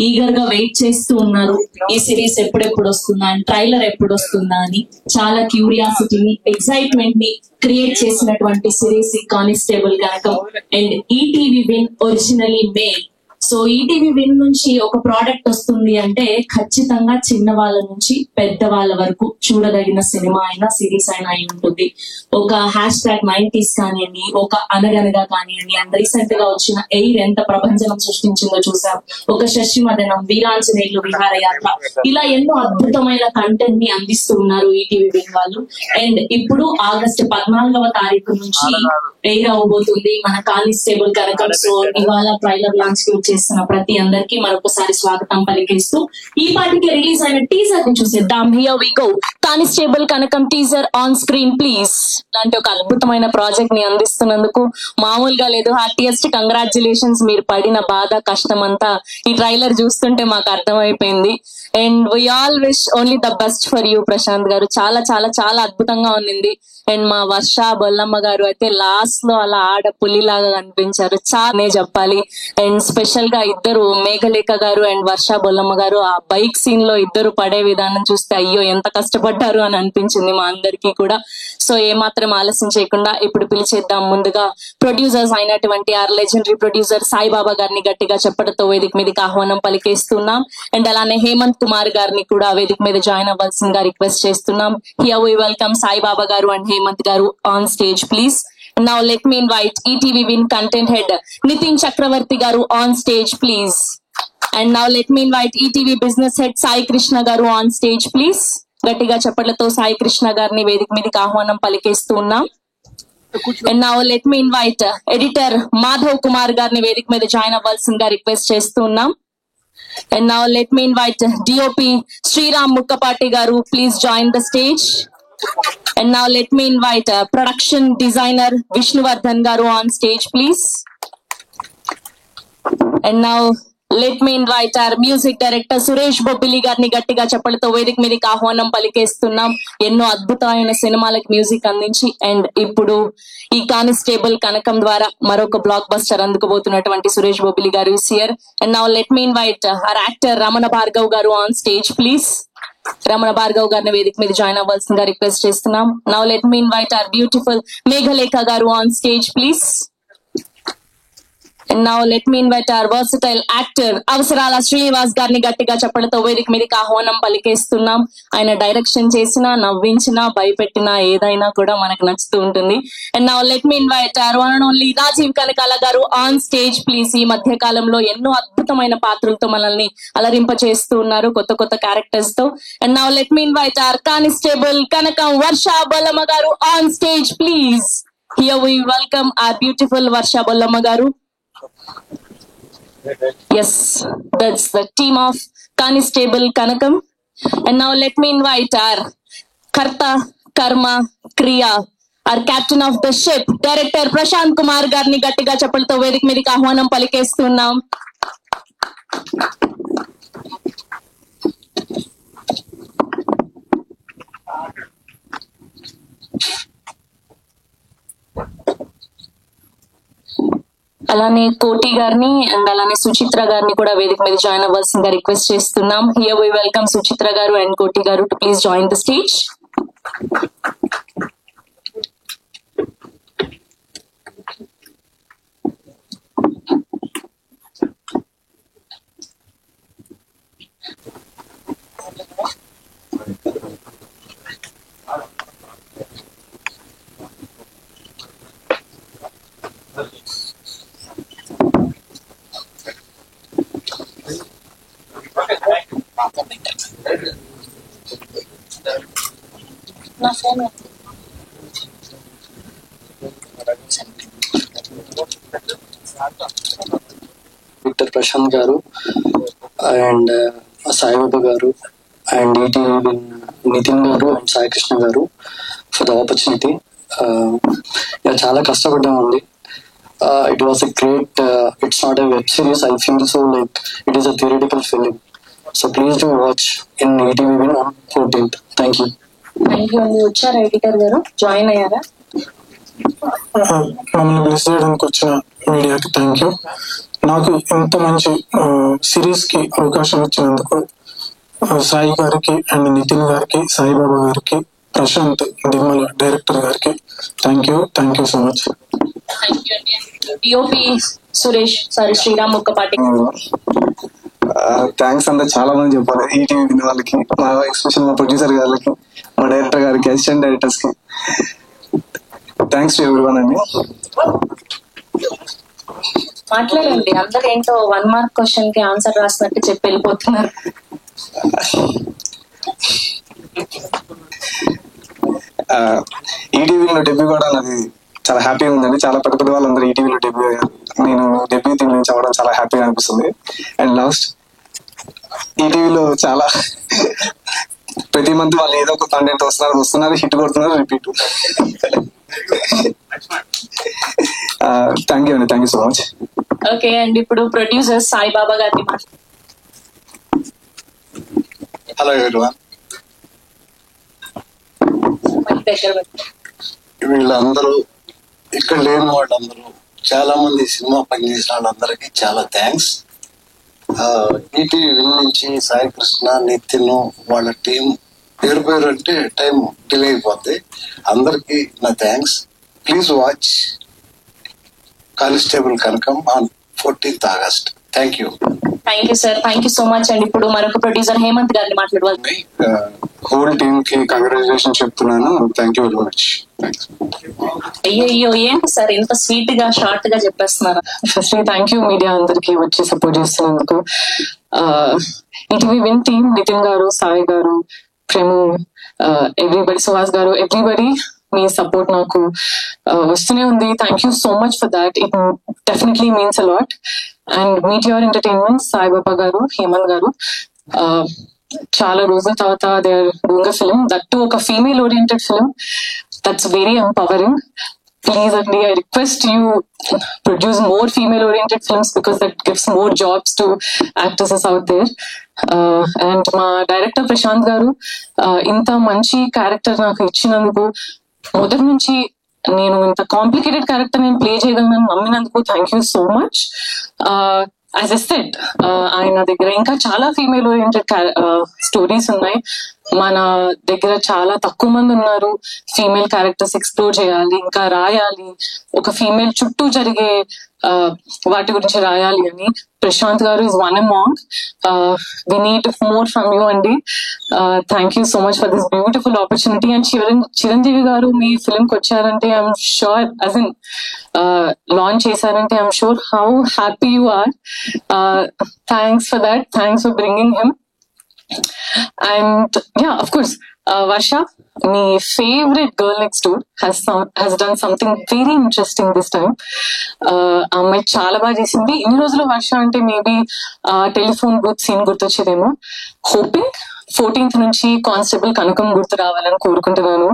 Eager గా wait చేస్తూ ఉన్నారు ఈ సిరీస్ ఎప్పుడెప్పుడు వస్తుందా అని, ట్రైలర్ ఎప్పుడు వస్తుందా అని. చాలా క్యూరియాసిటీని, ఎక్సైట్మెంట్ ని క్రియేట్ చేసినటువంటి series constable Kanakam. And ETV win originally made. So ETV win నుంచి ఒక ప్రోడక్ట్ వస్తుంది అంటే ఖచ్చితంగా చిన్న వాళ్ళ నుంచి పెద్ద వాళ్ళ వరకు చూడదగిన సినిమా అయినా సిరీస్ అయినా అయి ఉంటుంది. ఒక #90s కానివ్వండి, ఒక అనగనగా కానివ్వండి, అండ్ రీసెంట్ గా వచ్చిన ఎయిర్ ఎంత ప్రపంచం సృష్టించిందో చూసాం. ఒక శశిమదనం, వీరాంజనేయులు, విహారయాత్ర, ఇలా ఎన్నో అద్భుతమైన కంటెంట్ ని అందిస్తూ ఉన్నారు ఈటీవీ విన్ వాళ్ళు. అండ్ ఇప్పుడు ఆగస్టు 14వ తారీఖు నుంచి ఎయిర్ అవబోతుంది మన కానిస్టేబుల్ కనకం. సో ఇవాళ ట్రైలర్ లాంచ్ చేస్తున్న ప్రతి అందరికి మరొకసారి స్వాగతం పలికిస్తూ ఈ పాటికి రిలీజ్ అయిన టీజర్ ని చూసేద్దాం. Here we go. Constable Kanakam teaser on screen please. లాంటి ఒక అద్భుతమైన ప్రాజెక్ట్ ని అందిస్తున్నందుకు మామూలుగా లేదు. Heartiest congratulations. మీరు పడిన బాధ, కష్టం అంతా ఈ ట్రైలర్ చూస్తుంటే మాకు అర్థమైపోయింది. And we all wish only the best for you Prashanth garu. చాలా చాలా చాలా అద్భుతంగా ఉన్నింది. అండ్ మా వర్ష బొల్లమ్మ గారు అయితే లాస్ట్ లో అలా ఆడ పులిలాగా కనిపించారు, చాలానే చెప్పాలి. అండ్ స్పెషల్ గా ఇద్దరు, మేఘలేఖ గారు అండ్ వర్ష బొల్లమ్మ గారు, ఆ బైక్ సీన్ లో ఇద్దరు పడే విధానం చూస్తే అయ్యో ఎంత కష్టపడ్డారు అని అనిపించింది మా అందరికీ కూడా. సో ఏమాత్రం ఆలస్యం చేయకుండా ఇప్పుడు పిలిచేద్దాం ముందుగా ప్రొడ్యూసర్స్ అయినటువంటి ఆర్ లెజెండరీ ప్రొడ్యూసర్ సాయిబాబా గారిని గట్టిగా చెప్పడంతో వేదిక మీదకి ఆహ్వానం పలికేస్తున్నాం. అండ్ అలానే హేమంత్ కుమార్ గారిని కూడా వేదిక మీద జాయిన్ అవ్వాల్సిందిగా రిక్వెస్ట్ చేస్తున్నాం. హియర్ వి వెల్కమ్ సాయిబాబా గారు అండ్ హేమంత్ గారు on stage please. Now let me invite ETV Win content head Nitin Chakravarti garu on stage please. And now let me invite ETV business head Sai Krishna garu on stage please. గట్టిగా చప్పట్లతో సాయి కృష్ణ గారిని వేదిక మీదకి ఆహ్వానం పలికేస్తూ ఉన్నాం. And now let me invite editor Madhav Kumar గారిని వేదిక మీద జాయిన్ అవ్వాల్సిందిగా రిక్వెస్ట్ చేస్తూ ఉన్నాం. And now let me invite DOP Sriram Mukkapati garu please join the stage. And now let me invite production designer Vishnuvardhan garu on stage please. And now let me invite our music director Suresh Bobbili గారిని గట్టిగా చెప్పలతో వేదిక మీదకి ఆహ్వానం పలికేస్తున్నాం. ఎన్నో అద్భుతమైన సినిమాలకు music అందించి and ఇప్పుడు ఈ కానిస్టేబుల్ కనకం ద్వారా మరొక బ్లాక్ బస్టర్ అందుకోబోతున్నటువంటి సురేష్ బొబ్బిలి గారు is here. And now let me invite our actor Ramana Bhargav garu on stage please. Ramana Bhargav గారిని వేదిక మీద జాయిన్ అవ్వాల్సిందిగా రిక్వెస్ట్ చేస్తున్నాం. Now let me invite our beautiful Meghalekha garu on stage please. And now let me invite our versatile actor Avasarala Srinivas గారిని గట్టిగా చెప్పడంతో వేదిక మీదకి ఆహ్వానం పలికేస్తున్నాం. ఆయన డైరెక్షన్ చేసినా, నవ్వించినా, భయపెట్టినా ఏదైనా కూడా మనకు నచ్చుతూ ఉంటుంది. And now let me invite our one and only Rajeev Kanakala garu on stage please. ఈ మధ్య కాలంలో ఎన్నో అద్భుతమైన పాత్రలతో మనల్ని అలరింప చేస్తూ ఉన్నారు, కొత్త కొత్త క్యారెక్టర్స్ తో. And now let me invite our constable Kanakam Varsha Bollamma garu on stage please. Here we welcome our beautiful Varsha Bollamma garu. Yes, that's the team of Constable Kanakam. And now let me invite our Karta Karma Kriya, our captain of the ship, director Prashant Kumar Garni గట్టిగా చెప్పలతో వేదిక మీదకి ఆహ్వానం పలికేస్తున్నాం. అలానే కోటి గారిని and అలానే సుచిత్ర గారిని కూడా వేదిక మీద జాయిన్ అవ్వాల్సిందిగా రిక్వెస్ట్ చేస్తున్నాం. హియర్ వి వెల్కమ్ సుచిత్ర గారు అండ్ కోటి గారు to please join the stage. Victor Prashant garu and Saibaba garu and ETV Nitin garu and Sai Krishna garu for the opportunity. Chala kashtapadam. It was a great, it's not a web series, I feel so like it is a theoretical film. So please do watch in ETV on 14th. Thank you. Thank you. And వచ్చారా editor గారు, join అయ్యారా? మమ్మల్ని bless చేయడానికి వచ్చిన మీడియాకి thank you. నాకు ఇంత మంచి సిరీస్ కి అవకాశం ఇచ్చినందుకు సాయి గారికి అండ్ నితిన్ గారికి, సాయిబాబా గారికి, ప్రశాంత్ దిమ్మల డైరెక్టర్ గారికి thank you so much. DOP Suresh sorry Sriram Mukkapati. Thanks అంతా చాలా మంది చెప్పాలి. ఈటీవీ విన్న వాళ్ళకి, మా ఎక్స్పెషల్ మా ప్రొడ్యూసర్ గారికి, మా డైరెక్టర్ గారికి, అసిస్టెంట్ డైరెక్టర్స్ కి థ్యాంక్స్ టు ఎవ్రీవన్ అండి. మాట్లాడండి, అందరు ఏంటో 1 మార్క్ క్వశ్చన్ కి ఆన్సర్ రాసినట్టు చెప్పి వెళ్ళిపోతున్నారు. ఈటీవీలో డెబ్యూ కూడా నాది చాలా హ్యాపీగా ఉందండి. చాలా పెద్ద పెద్ద వాళ్ళందరూ ఈటీవీలో డెబ్యూ అయ్యారు. నేను డెబ్యూ థింగ్ నుంచి అవ్వడం చాలా హ్యాపీగా అనిపిస్తుంది. అండ్ లాస్ట్ ఈటీవీలో చాలా ప్రతి మంత్ వాళ్ళు ఏదో ఒక కంటెంట్ వస్తున్నారు, హిట్ కొడుతున్నారు, repeat. Thank you so much. Okay and ఇప్పుడు ప్రొడ్యూసర్ సాయిబాబా గారిని హలో ఎవరీవన్. వీళ్ళందరూ ఇక్కడ లేని వాళ్ళందరూ చాలా మంది సినిమా పనిచేసిన వాళ్ళందరికీ చాలా థ్యాంక్స్. ఈటీవీ విన్ నుంచి సాయి కృష్ణ, నితిన్, వాళ్ళ టీం పేరు అంటే టైం డిలే అయిపోద్ది. అందరికి నా thanks. Please watch constable Kanakam on 14th August. Thank you sir, thank you so much. And ఇప్పుడు మరొక ప్రొడ్యూసర్ హేమంత్ గారిని మాట్లాడవాలి. హోల్ టీమ్ కి కంగ్రాచులేషన్ చెప్తున్నాను. Thank you very much. అయ్యో ఏంటి సార్ ఇంత స్వీట్ గా షార్ట్ గా చెప్పేస్తున్నారు? ఫస్ట్ థ్యాంక్ యూ మీడియా అందరికి వచ్చి సపోర్ట్ చేస్తున్నందుకు. ఈటీవీ విన్ టీమ్, నితిన్ గారు, సాయి గారు, ప్రేము, ఎవ్రీబడి, సుహాస్ గారు, ఎవ్రీబడి మీ సపోర్ట్ నాకు వస్తూనే ఉంది. Thank you so much for that. It definitely means a lot. And మీటిఆర్ ఎంటర్టైన్మెంట్, సాయిబాబా గారు, హేమంత్ గారు, చాలా రోజుల తర్వాత they are doing a film, that to ఒక female oriented film. That's very empowering. Please, Andy, I request you produce more female-oriented films because that gives more jobs to actresses out there. And my director Prashant garu, inta manchi character naaku ichinanduku, మొదటి నుంచి నేను ఇంత complicated character నేను play చేయగలను నమ్మినందుకు thank you so much. As he said, ఆయన దగ్గర ఇంకా చాలా ఫీమేల్ ఓరియంటెడ్ స్టోరీస్ ఉన్నాయి. మన దగ్గర చాలా తక్కువ మంది ఉన్నారు ఫీమేల్ క్యారెక్టర్స్ ఎక్స్ప్లోర్ చేయాలి, ఇంకా రాయాలి, ఒక ఫీమేల్ చుట్టూ జరిగే వాటి గురించి రాయాలి అని. Prashanth garu is one among. We need more from you అండి. Thank you so much for this beautiful opportunity. And Chiranjeevi garu మీ ఫిల్మ్ కి వచ్చారంటే I'm sure, as in launch చేశారంటే I'm sure how happy you are. Thanks for that. Thanks for bringing him. And yeah, of course, Varsha, my favorite girl next door, has done something very interesting this time. అమ్మాయి చాలా బాగా చేసింది. ఇన్ని రోజులు వర్ష అంటే maybe telephone booth scene గుర్తొచ్చేదేమో. Hoping 14th నుంచి constable కనకం గుర్తు రావాలని కోరుకుంటున్నాను.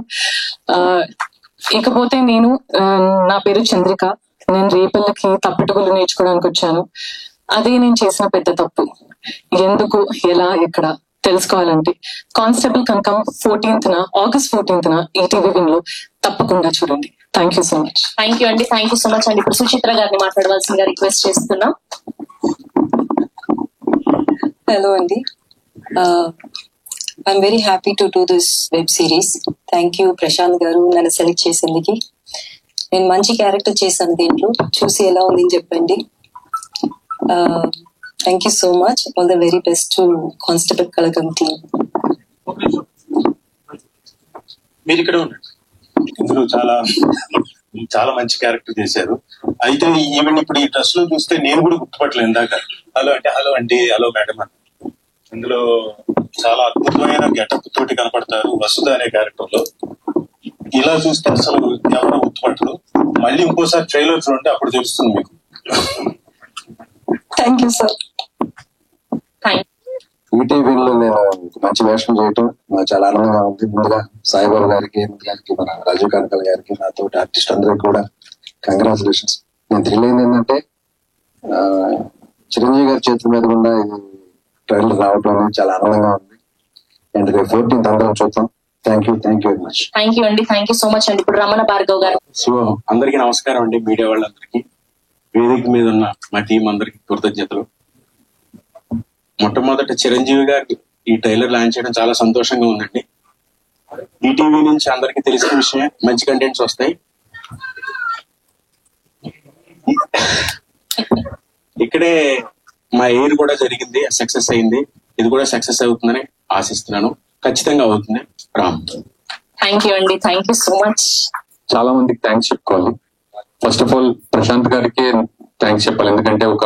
ఇకపోతే నేను, నా పేరు చంద్రిక. నేను రేపల్లకి తప్పెటగులు నేర్చుకోవడానికి వచ్చాను. అదే నేను చేసిన పెద్ద తప్పు. ఎందుకు, ఎలా, ఎక్కడ తెలుసుకోవాలంటే constable Kanakam August 14th ETV win లో తప్పకుండా చూడండి. Thank you so much. Thank you అండి. థ్యాంక్ యూ సో మచ్ అండి. ఇప్పుడు సుచిత్ర గారిని మాట్లాడవలసిందిగా రిక్వెస్ట్ చేస్తున్నాం. హలో అండి. I'm very happy to do this web series. Thank you Prashanth garu నన్ను సెలెక్ట్ చేసేందుకు. నేను మంచి క్యారెక్టర్ చేశాను దీంట్లో, చూసి ఎలా ఉందని చెప్పండి. Thank you so much. All the very best to constable Kanakam team. మీరు ఇక్కడ ఉండండి. ఇందులో చాలా మంచి క్యారెక్టర్ చేశారు. అయితే ఈవెన్ ఇప్పుడు ఈ డ్రెస్ లో చూస్తే నేను కూడా గుర్తుపట్టలేదు ఇందాక. హలో అంటే హలో అండి, హలో మేడం అని. ఇందులో చాలా అద్భుతమైన గెటప్ తోటి కనపడతారు వసుధ అనే క్యారెక్టర్ లో. ఇలా చూస్తే అసలు ఎవరో గుర్తుపట్టరు. మళ్ళీ ఇంకోసారి ట్రైలర్ చూడండి, అప్పుడు తెలుస్తుంది మీకు. Thank you sir. ఈటీవీలో నేను మంచి వేషం చేయటం నాకు చాలా ఆనందంగా ఉంది. ముందుగా సాయిబాబు గారికి, మన రాజీవ్ కనకల్ గారికి, నాతో ఆర్టిస్ట్ అందరికి కూడా కంగ్రాచులేషన్స్. నేను థ్రిల్ అయింది ఏంటంటే చిరంజీవి గారి చేతుల మీద కూడా ఇది ట్రైలర్ రావటం అనేది చాలా ఆనందంగా ఉంది. అండ్ రేపు 14th అందరం చూద్దాం. Thank you very much. Thank you అండి. థ్యాంక్ యూ సో మచ్ అండి. ఇప్పుడు రమణ భార్గవ్ గారు. సో అందరికీ నమస్కారం అండి, మీడియా వాళ్ళందరికీ. వేదిక మీద ఉన్న మా టీం అందరికి కృతజ్ఞతలు. మొట్టమొదట చిరంజీవి గారికి ఈ ట్రైలర్ లాంచ్ చేయడం చాలా సంతోషంగా ఉందండి. ఈటీవీ నుంచి అందరికీ తెలిసిన విషయమే, మంచి కంటెంట్స్ వస్తాయి. ఇక్కడే మా ఎయిర్ కూడా జరిగింది, సక్సెస్ అయింది. ఇది కూడా సక్సెస్ అవుతుందని ఆశిస్తున్నాను. ఖచ్చితంగా అవుతుంది. రామ్, థ్యాంక్ యూ అండి, థ్యాంక్ యూ సో మచ్. చాలా మందికి థ్యాంక్స్ చెప్పుకోవాలి. ఫస్ట్ ఆఫ్ ఆల్ ప్రశాంత్ గారికి థ్యాంక్స్ చెప్పాలి, ఎందుకంటే ఒక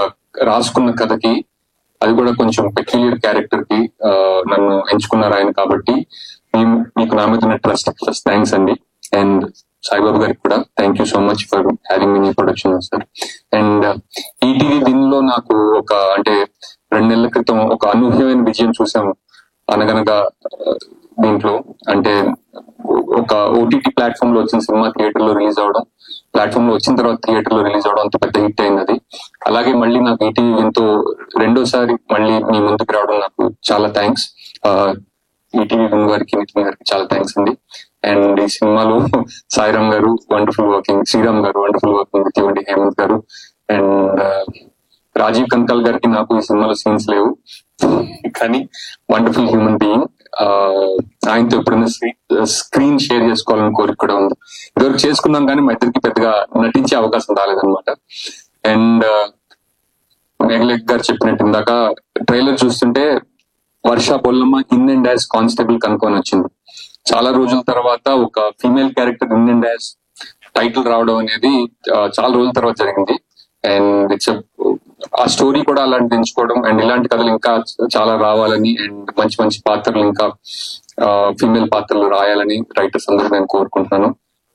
రాసుకున్న కథకి, అది కూడా కొంచెం పెక్యులియర్ క్యారెక్టర్ కి నన్ను ఎంచుకున్నారు ఆయన. కాబట్టి మీకు నా మీద ఉన్న ట్రస్ట్ ఫస్ట్ థ్యాంక్స్ అండి. అండ్ సాయిబాబు గారికి కూడా thank you so much for having me production sir. And ETV దీనిలో నాకు ఒక 2 నెలల క్రితం ఒక అనూహ్యమైన విజయం చూసాము. అనగనగా దీంట్లో ఒక ఓటీటీ ప్లాట్ఫామ్ లో వచ్చిన సినిమా థియేటర్ లో రిలీజ్ అవడం, ప్లాట్ఫామ్ లో వచ్చిన తర్వాత థియేటర్ లో రిలీజ్ అవడం అంత పెద్ద హిట్ అయింది అది. అలాగే మళ్ళీ నాకు ఈటీవీ ఎంతో రెండోసారి మళ్ళీ మీ ముందుకు రావడం నాకు చాలా థ్యాంక్స్. ఈటీవీ గారికి, నితిన్ గారికి చాలా థ్యాంక్స్ అండి. అండ్ ఈ సినిమాలో సాయిరామ్ గారు wonderful working, Sriram garu wonderful working with you, Hemanth garu and Rajiv Kanakala గారికి నాకు ఈ సినిమాలో సీన్స్ లేవు, కానీ వండర్ఫుల్ హ్యూమన్ బీయింగ్. ఆయనతో ఎప్పుడైనా స్క్రీన్ షేర్ చేసుకోవాలని కోరిక కూడా ఉంది. ఇదివరకు చేసుకున్నాం కానీ మా ఇద్దరికి పెద్దగా నటించే అవకాశం రాలేదన్నమాట. అండ్ మేఘలేఖ్ గారు చెప్పినట్టు ఇందాక ట్రైలర్ చూస్తుంటే Varsha Bollamma in and as constable కనుక్కొని వచ్చింది. చాలా రోజుల తర్వాత ఒక female character in and as title రావడం అనేది చాలా రోజుల తర్వాత జరిగింది. అండ్ ఇట్స్ ఆ స్టోరీ కూడా అలాంటి ఎంచుకోవడం, అండ్ ఇలాంటి కథలు ఇంకా చాలా రావాలని, అండ్ మంచి మంచి పాత్రలు ఇంకా ఫీమేల్ పాత్రలు రాయాలని రైటర్స్ అందరూ నేను కోరుకుంటున్నాను.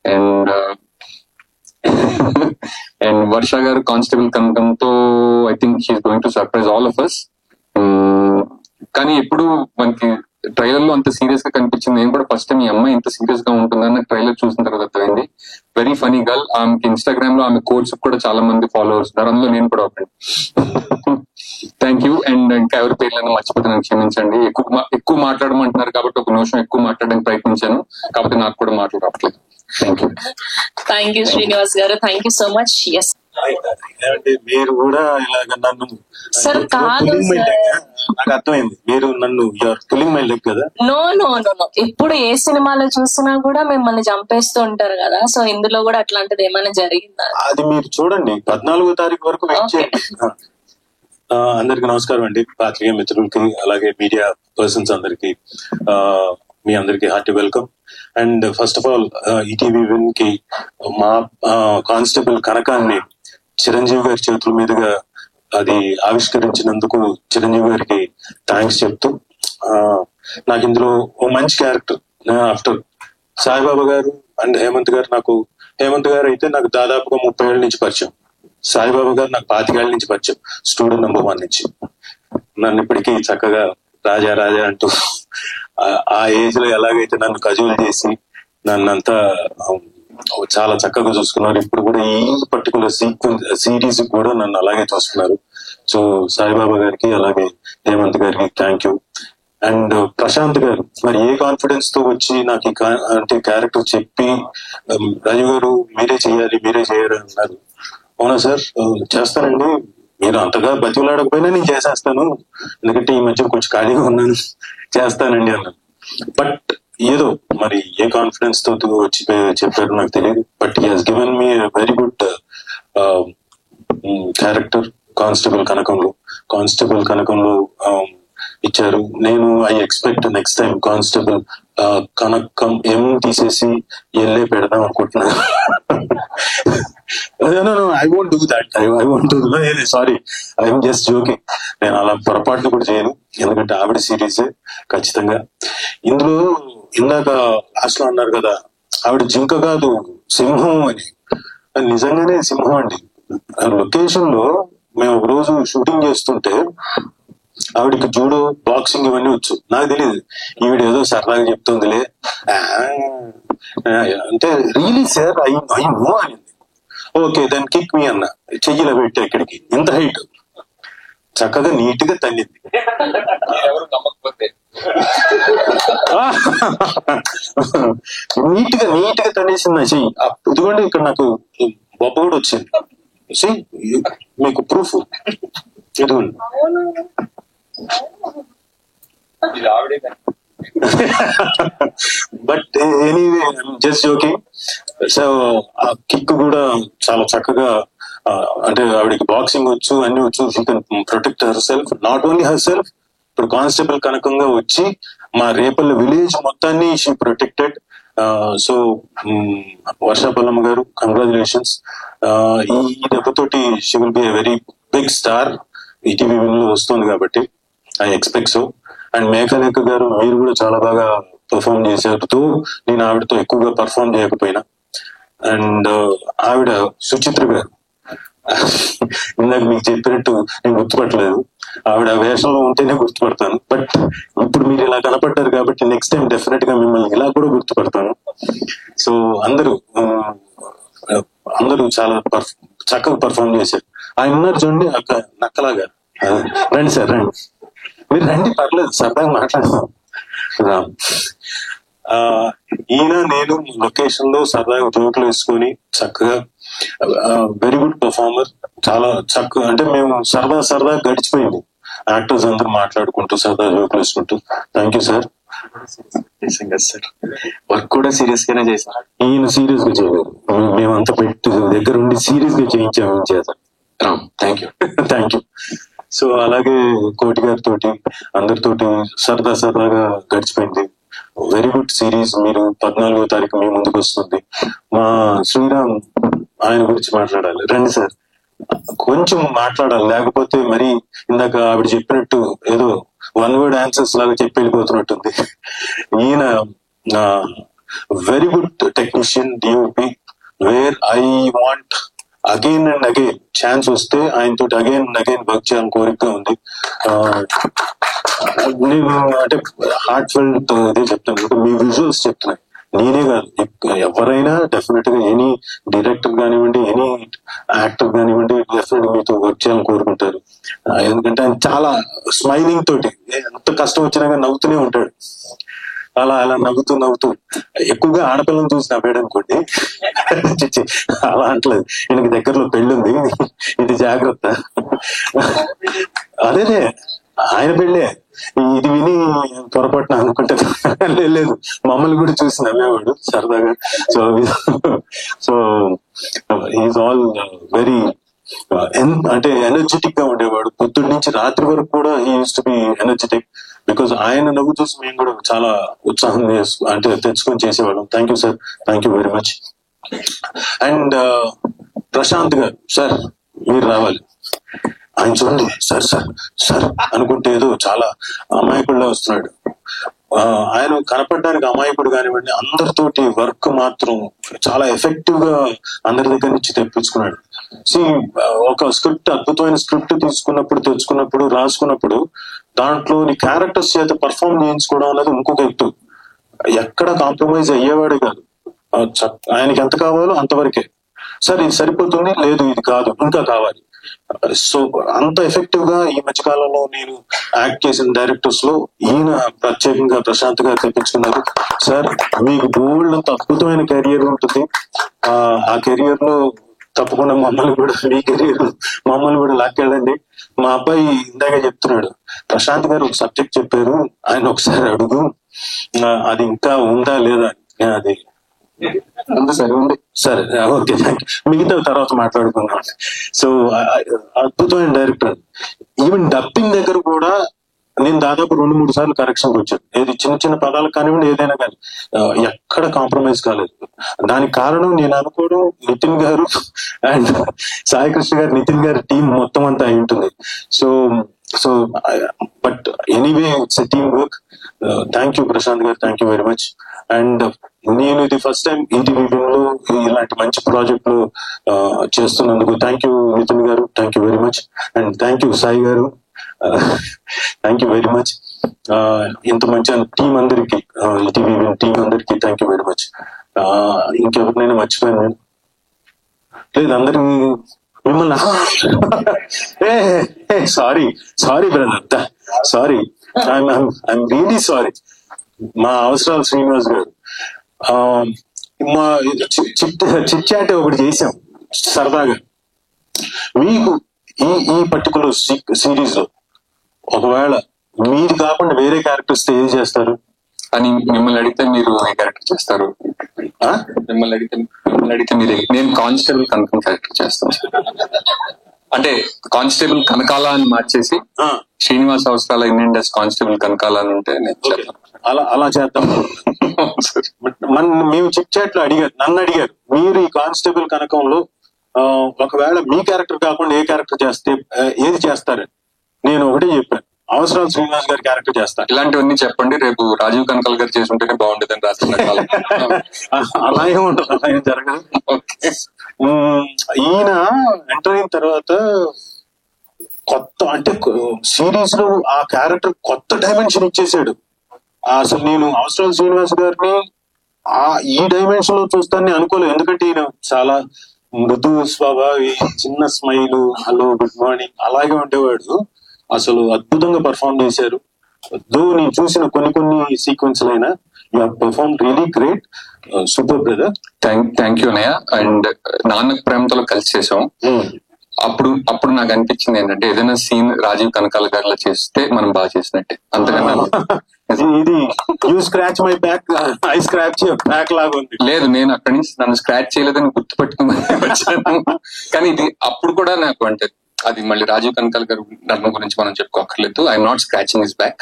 అండ్ వర్ష గారు కానిస్టేబుల్ కనడంతో I think she's going to surprise all of us. కానీ ఎప్పుడు మనకి ట్రైలర్ లో అంత సీరియస్ గా కనిపించింది. నేను కూడా ఫస్ట్ టైం ఈ అమ్మాయి ఇంత సీరియస్ గా ఉంటుందని ట్రైలర్ చూసిన తర్వాత అర్థమైంది. Very funny girl. ఆమెకి ఇన్స్టాగ్రామ్ లో ఆమె కోర్స్ కూడా చాలా మంది ఫాలోవర్స్ ఉన్నారు, అందులో నేను కూడా ఒకటి. Thank you. అండ్ ఇంకా ఎవరి పేర్లను మర్చిపోతున్నాను, క్షమించండి. ఎక్కువ మాట్లాడమంటున్నారు కాబట్టి ఒక నిమిషం ఎక్కువ మాట్లాడడానికి ప్రయత్నించాను, కాబట్టి నాకు కూడా మాట్లాడట్లేదు. Thank you. Thank you Srinivas గారు, thank you so much. Yes మీరు కూడా ఇలాగ నన్ను సార్ కాదు, నాకు అర్థమైంది, మీరు నన్ను పులింగ్ మై లెగ్ కదా. నో నో నో నో, ఇప్పుడు ఏ సినిమాలో చూసినా కూడా మిమ్మల్ని చంపేస్తూ ఉంటారు కదా, సో ఇందులో కూడా అట్లాంటిది ఏమైనా జరిగిందా? అది మీరు చూడండి, 14వ తారీఖు వరకు వెయిట్ చేయండి. అందరికి నమస్కారం అండి, పాత్రికేయ మిత్రులకి అలాగే మీడియా పర్సన్స్ అందరికి, మీ అందరికి hearty welcome. And first of all ETV win కి మా కానిస్టేబుల్ కనకాన్ని చిరంజీవి గారి చేతుల మీదుగా అది ఆవిష్కరించినందుకు చిరంజీవి గారికి థ్యాంక్స్ చెప్తూ, నాకు ఇందులో ఓ మంచి క్యారెక్టర్ ఆఫ్టర్ సాయిబాబా గారు అండ్ హేమంత్ గారు. హేమంత్ గారు అయితే నాకు దాదాపుగా 30 ఏళ్ళ నుంచి పరిచయం, సాయిబాబా గారు నాకు 25 ఏళ్ళ నుంచి పరిచయం, స్టూడెంట్ నెంబర్ 1 నుంచి. నన్ను ఇప్పటికీ చక్కగా రాజా రాజా అంటూ ఆ ఏజ్ లో ఎలాగైతే నన్ను కజూలు చేసి నన్నంతా చాలా చక్కగా చూసుకున్నారు. ఇప్పుడు కూడా ఈ పర్టికులర్ సిరీస్ కూడా నన్ను అలాగే చూస్తున్నారు. సో సాయిబాబా గారికి అలాగే హేమంత్ గారికి థ్యాంక్ యూ. అండ్ ప్రశాంత్ గారు మరి ఏ కాన్ఫిడెన్స్ తో వచ్చి నాకు అంటే క్యారెక్టర్ చెప్పి, రాజు గారు మీరే చేయాలి అన్నారు. అవునా సార్, చేస్తానండి, మీరు అంతగా బతిలాడకపోయినా నేను చేసేస్తాను, ఎందుకంటే ఈ మధ్య కొంచెం ఖాళీగా ఉన్నాను, చేస్తానండి అన్నాను. బట్ ఏదో మరి ఏ కాన్ఫిడెన్స్ తో వచ్చి చెప్పారు నాకు తెలియదు. But he has given me very good character constable కనకంలో ఇచ్చారు. నేను I expect next time constable Kanakam ఏం తీసేసి ఎల్లే పెడదాం అనుకుంటున్నాను. I won't do that, I won't do sorry, I'm just joking. నేను అలా పొరపాట్లు కూడా చేయను, ఎందుకంటే ఆవిడ సిరీసే ఖచ్చితంగా. ఇందులో ఇందాక లాస్ట్ లో అన్నారు కదా ఆవిడ జింక కాదు సింహం అని, నిజంగానే సింహం అండి. లొకేషన్ లో మేము ఒక రోజు షూటింగ్ చేస్తుంటే ఆవిడకి జూడో, బాక్సింగ్ ఇవన్నీ వచ్చు. నాకు తెలియదు, ఈవిడ ఏదో సరదాగా చెప్తుందిలే అంటే, రియలీ సార్ ఐ నో అనింది. ఓకే దెన్ కిక్ మీ అన్న, చెయ్యిలో పెట్టా ఇక్కడికి, ఇంత హైట్, చక్కగా నీట్ గా తన్నింది. నీట్ గా తన్నేసింది నా చెయ్యి. ఇదిగోండి ఇక్కడ నాకు బొబ్బ కూడా వచ్చింది. మీకు ప్రూఫ్ ఇదిగోండి. But anyway just joking. So ఆ కిక్ కూడా చాలా చక్కగా, అంటే ఆవిడకి బాక్సింగ్ వచ్చు, అన్ని వచ్చు. She can protect herself, not only herself. ఇప్పుడు కానిస్టేబుల్ కనకంగా వచ్చి మా రేపల్లి విలేజ్ మొత్తాన్ని షీ ప్రొటెక్టెడ్. సో వర్షాపల్లమ్మ గారు, కంగ్రాచులేషన్స్. ఈ దెబ్బతోటి she will be a very big star. ETV లో వస్తుంది కాబట్టి I expect so. And Meghalekha గారు, మీరు కూడా చాలా బాగా పర్ఫార్మ్ చేశారు. నేను ఆవిడతో ఎక్కువగా పర్ఫార్మ్ చేయకపోయినా. అండ్ ఆవిడ సుచిత్ర గారు, ఇందాక మీకు చెప్పినట్టు నేను గుర్తుపట్టలేదు. ఆవిడ వేషంలో ఉంటేనే గుర్తుపడతాను. బట్ ఇప్పుడు మీరు ఇలా కనపడ్డారు కాబట్టి నెక్స్ట్ టైం డెఫినెట్ గా మిమ్మల్ని ఇలా కూడా గుర్తుపడతాను. సో అందరూ చాలా చక్కగా పర్ఫార్మ్ చేశారు. ఆయన ఉన్నారు చూడండి నక్కలాగా. రండి సార్, రండి, మీరు రండి, పర్లేదు, సరదాగా మాట్లాడతాం. ఈయన నేను లొకేషన్ లో సరదాగా జోకులు వేసుకొని చక్కగా, వెరీ గుడ్ పర్ఫార్మర్. చాలా చక్కగా, అంటే మేము సరదా గడిచిపోయింది యాక్టర్స్ అందరూ మాట్లాడుకుంటూ సరదా జోకులు వేసుకుంటూ. Thank you sir. Sir work కూడా సీరియస్ గానే చేశారు. ఈయన సీరియస్ గా చేయలేదు, మేమంతా పెట్టి దగ్గర ఉండి సీరియస్ గా చేయించాము చేశారు. Thank you. Thank you. So అలాగే కోటి గారితోటి అందరితోటి సరదాగా గడిచిపోయింది. Very good series. మీరు 14వ తారీఖు మీ ముందుకు వస్తుంది. మా శ్రీరామ్, ఆయన గురించి మాట్లాడాలి. రండి సార్, కొంచెం మాట్లాడాలి, లేకపోతే మరి ఇందాక ఆవిడ చెప్పినట్టు ఏదో వన్ వర్డ్ ఆన్సర్స్ లాగా చెప్పి వెళ్ళిపోతున్నట్టుంది. ఈయన very good technician, DOP. Where I want again and again chance వస్తే ఆయనతో అగైన్ అండ్ అగైన్ వర్క్ చేయాలని కోరికగా ఉంది. నేను అంటే హార్ట్ ఫెల్ట్ ఇదే చెప్తాను, మీ విజువల్స్ చెప్తున్నాయి, నేనే కాదు ఎవరైనా డెఫినెట్ గా ఎనీ డైరెక్టర్ కానివ్వండి, ఎనీ యాక్టర్ కానివ్వండి, డెఫినెట్ గా మీతో వర్క్ చేయాలని కోరుకుంటారు. ఎందుకంటే ఆయన చాలా స్మైలింగ్ తోటి ఎంత కష్టం వచ్చినా కానీ నవ్వుతూనే ఉంటాడు. అలా నవ్వుతూ ఎక్కువగా ఆడపిల్లని చూసి నవ్వాడు అనుకోండి, అలా అంటలేదు. ఈయనకి దగ్గరలో పెళ్ళుంది, ఇది జాగ్రత్త. అదేనే ఆయన పెళ్ళే, ఇది విని పొరపాటున అనుకుంటే లేదు, మమ్మల్ని కూడా చూసి నవ్వేవాడు సరదాగా. సో ఈజ్ ఆల్ వెరీ అంటే ఎనర్జెటిక్ గా ఉండేవాడు. పొద్దున్న నుంచి రాత్రి వరకు కూడా ఈ use to be energetic. Because ఆయన నవ్వు చూసి మేము కూడా చాలా ఉత్సాహం అంటే తెచ్చుకొని చేసేవాళ్ళం. Thank you sir, thank you very much. And Prashanth garu, sir మీరు రావాలి. ఆయన చూడండి సార్ సార్ సార్ అనుకుంటే ఏదో చాలా అమాయకుడిలో వస్తున్నాడు. ఆయన కనపడడానికి అమాయకుడు కానివ్వండి, అందరితోటి వర్క్ మాత్రం చాలా ఎఫెక్టివ్ గా అందరి దగ్గర నుంచి తెప్పించుకున్నాడు. ఒక స్క్రిప్ట్, అద్భుతమైన స్క్రిప్ట్ తెచ్చుకున్నప్పుడు రాసుకున్నప్పుడు దాంట్లోని క్యారెక్టర్స్ చేత పర్ఫార్మ్ చేయించుకోవడం అనేది ఇంకొక ఎత్తు. ఎక్కడ కాంప్రమైజ్ అయ్యేవాడే కాదు. ఆయనకి ఎంత కావాలో అంతవరకే, సార్ ఇది సరిపోతుంది, లేదు ఇది కాదు, ఇంకా కావాలి. సో అంత ఎఫెక్టివ్ గా ఈ మధ్యకాలంలో నేను యాక్ట్ చేసిన డైరెక్టర్స్ లో ఈయన ప్రత్యేకంగా ప్రశాంత్ గారు తెప్పించుకున్నారు. సార్ మీకు బోల్డ్ అంత అద్భుతమైన కెరియర్ ఉంటుంది. ఆ కెరియర్ లో తప్పకుండా మమ్మల్ని కూడా, మీ కెరియర్ మమ్మల్ని కూడా లాక్కెళ్ళండి. మా అబ్బాయి ఇందాక చెప్తున్నాడు, ప్రశాంత్ గారు ఒక సబ్జెక్ట్ చెప్పారు, ఆయన ఒకసారి అడుగు, అది ఇంకా ఉందా లేదా. అది సరే ఉంది, సరే ఓకే, థ్యాంక్ యూ. మిగతా తర్వాత మాట్లాడుకుందాం. సో అద్భుతమైన డైరెక్టర్. ఈవెన్ డబ్బింగ్ దగ్గర కూడా నేను దాదాపు 2-3 సార్లు కరెక్షన్కి వచ్చాను. ఏది చిన్న పదాలు కానివ్వండి, ఏదైనా కానీ ఎక్కడ కాంప్రమైజ్ కాలేదు. దానికి కారణం నేను అనుకోవడం నితిన్ గారు అండ్ సాయికృష్ణ గారు, నితిన్ గారి టీం మొత్తం అంతా అయి ఉంటుంది. So but anyway it's a team work. Thank you Prashanth గారు, thank you very much. And నేను ఇది ఫస్ట్ టైం ఈటీవీ లో ఇలాంటి మంచి ప్రాజెక్ట్ లో చేస్తున్నందుకు థ్యాంక్ యూ నితిన్ గారు, thank you very much. And thank you Sai గారు, థ్యాంక్ యూ వెరీ మచ్. ఇంత మంచి టీం అందరికి, ఈటీవీ టీం అందరికి థ్యాంక్ యూ వెరీ మచ్. ఇంకెవరినైనా మర్చిపోయాను నేను? లేదు, అందరికి మిమ్మల్ని sorry brother, sorry, I'm really sorry. మా అవసరాలు శ్రీనివాస్ గారు, మా చిట్ చాట్ ఒకటి చేసాం సరదాగా. మీకు ఈ పర్టికులర్ సిరీస్ లో ఒకవేళ మీది కాకుండా వేరే క్యారెక్టర్స్ ఏది చేస్తారు అని మిమ్మల్ని అడిగితే మీరు ఏ క్యారెక్టర్ చేస్తారు? మిమ్మల్ని అడిగితే మీరు నేను కానిస్టేబుల్ కనకం క్యారెక్టర్ చేస్తాను సార్. అంటే కానిస్టేబుల్ కనకాల అని మార్చేసి శ్రీనివాస్ అవసరాల ఇండియన్ డెస్ కానిస్టేబుల్ కనకాల అని ఉంటే నేను చేస్తాను. అలా చేద్దాం. మేము చిక్ చాట్ లో నన్ను అడిగారు మీరు ఈ కానిస్టేబుల్ కనకంలో ఒకవేళ మీ క్యారెక్టర్ కాకుండా ఏ క్యారెక్టర్ చేస్తే ఏది చేస్తారు? నేను ఒకటే చెప్పాను, అవసరాలు శ్రీనివాస్ గారి క్యారెక్టర్ చేస్తాను. ఇలాంటివన్నీ చెప్పండి, రేపు రాజీవ్ కనకాల గారు చేసి ఉంటేనే బాగుంటుందని రాసిన అలా ఏం ఉంటుంది, అలా ఏం జరగదు. ఈయన ఎంటర్ అయిన తర్వాత కొత్త అంటే సిరీస్ లో ఆ క్యారెక్టర్ కొత్త డైమెన్షన్ ఇచ్చేసాడు. అసలు నేను అవసరాలు శ్రీనివాస్ గారిని ఈ డైమెన్షన్ లో చూస్తానని అనుకోలేదు. ఎందుకంటే ఈయన చాలా మృదు స్వభావి, చిన్న స్మైల్, హలో గుడ్ మార్నింగ్ అలాగే ఉండేవాడు. అసలు అద్భుతంగా పర్ఫామ్ చేశారు. నేను చూసిన కొన్ని సీక్వెన్స్ అయినా you have perform really great. Super brother. Thank you అన్నయ్య. అండ్ నాన్నకు ప్రేమతో కలిసి చేసాం. అప్పుడు నాకు అనిపించింది ఏంటంటే ఏదైనా సీన్ రాజీవ్ కనకాల గారిలో చేస్తే మనం బాగా చేసినట్టే. అంతకన్నా ఇది you scratch my back, I scratch back లాగా ఉంది. లేదు, నేను అక్కడి నుంచి నన్ను స్క్రాచ్ చేయలేదని గుర్తుపెట్టుకుని వచ్చాను. కానీ ఇది అప్పుడు కూడా నాకు అంటే అది మళ్ళీ రాజీవ్ కనకాల గారు నన్ను గురించి మనం చెప్పుకోకర్లేదు. I'm not scratching his back.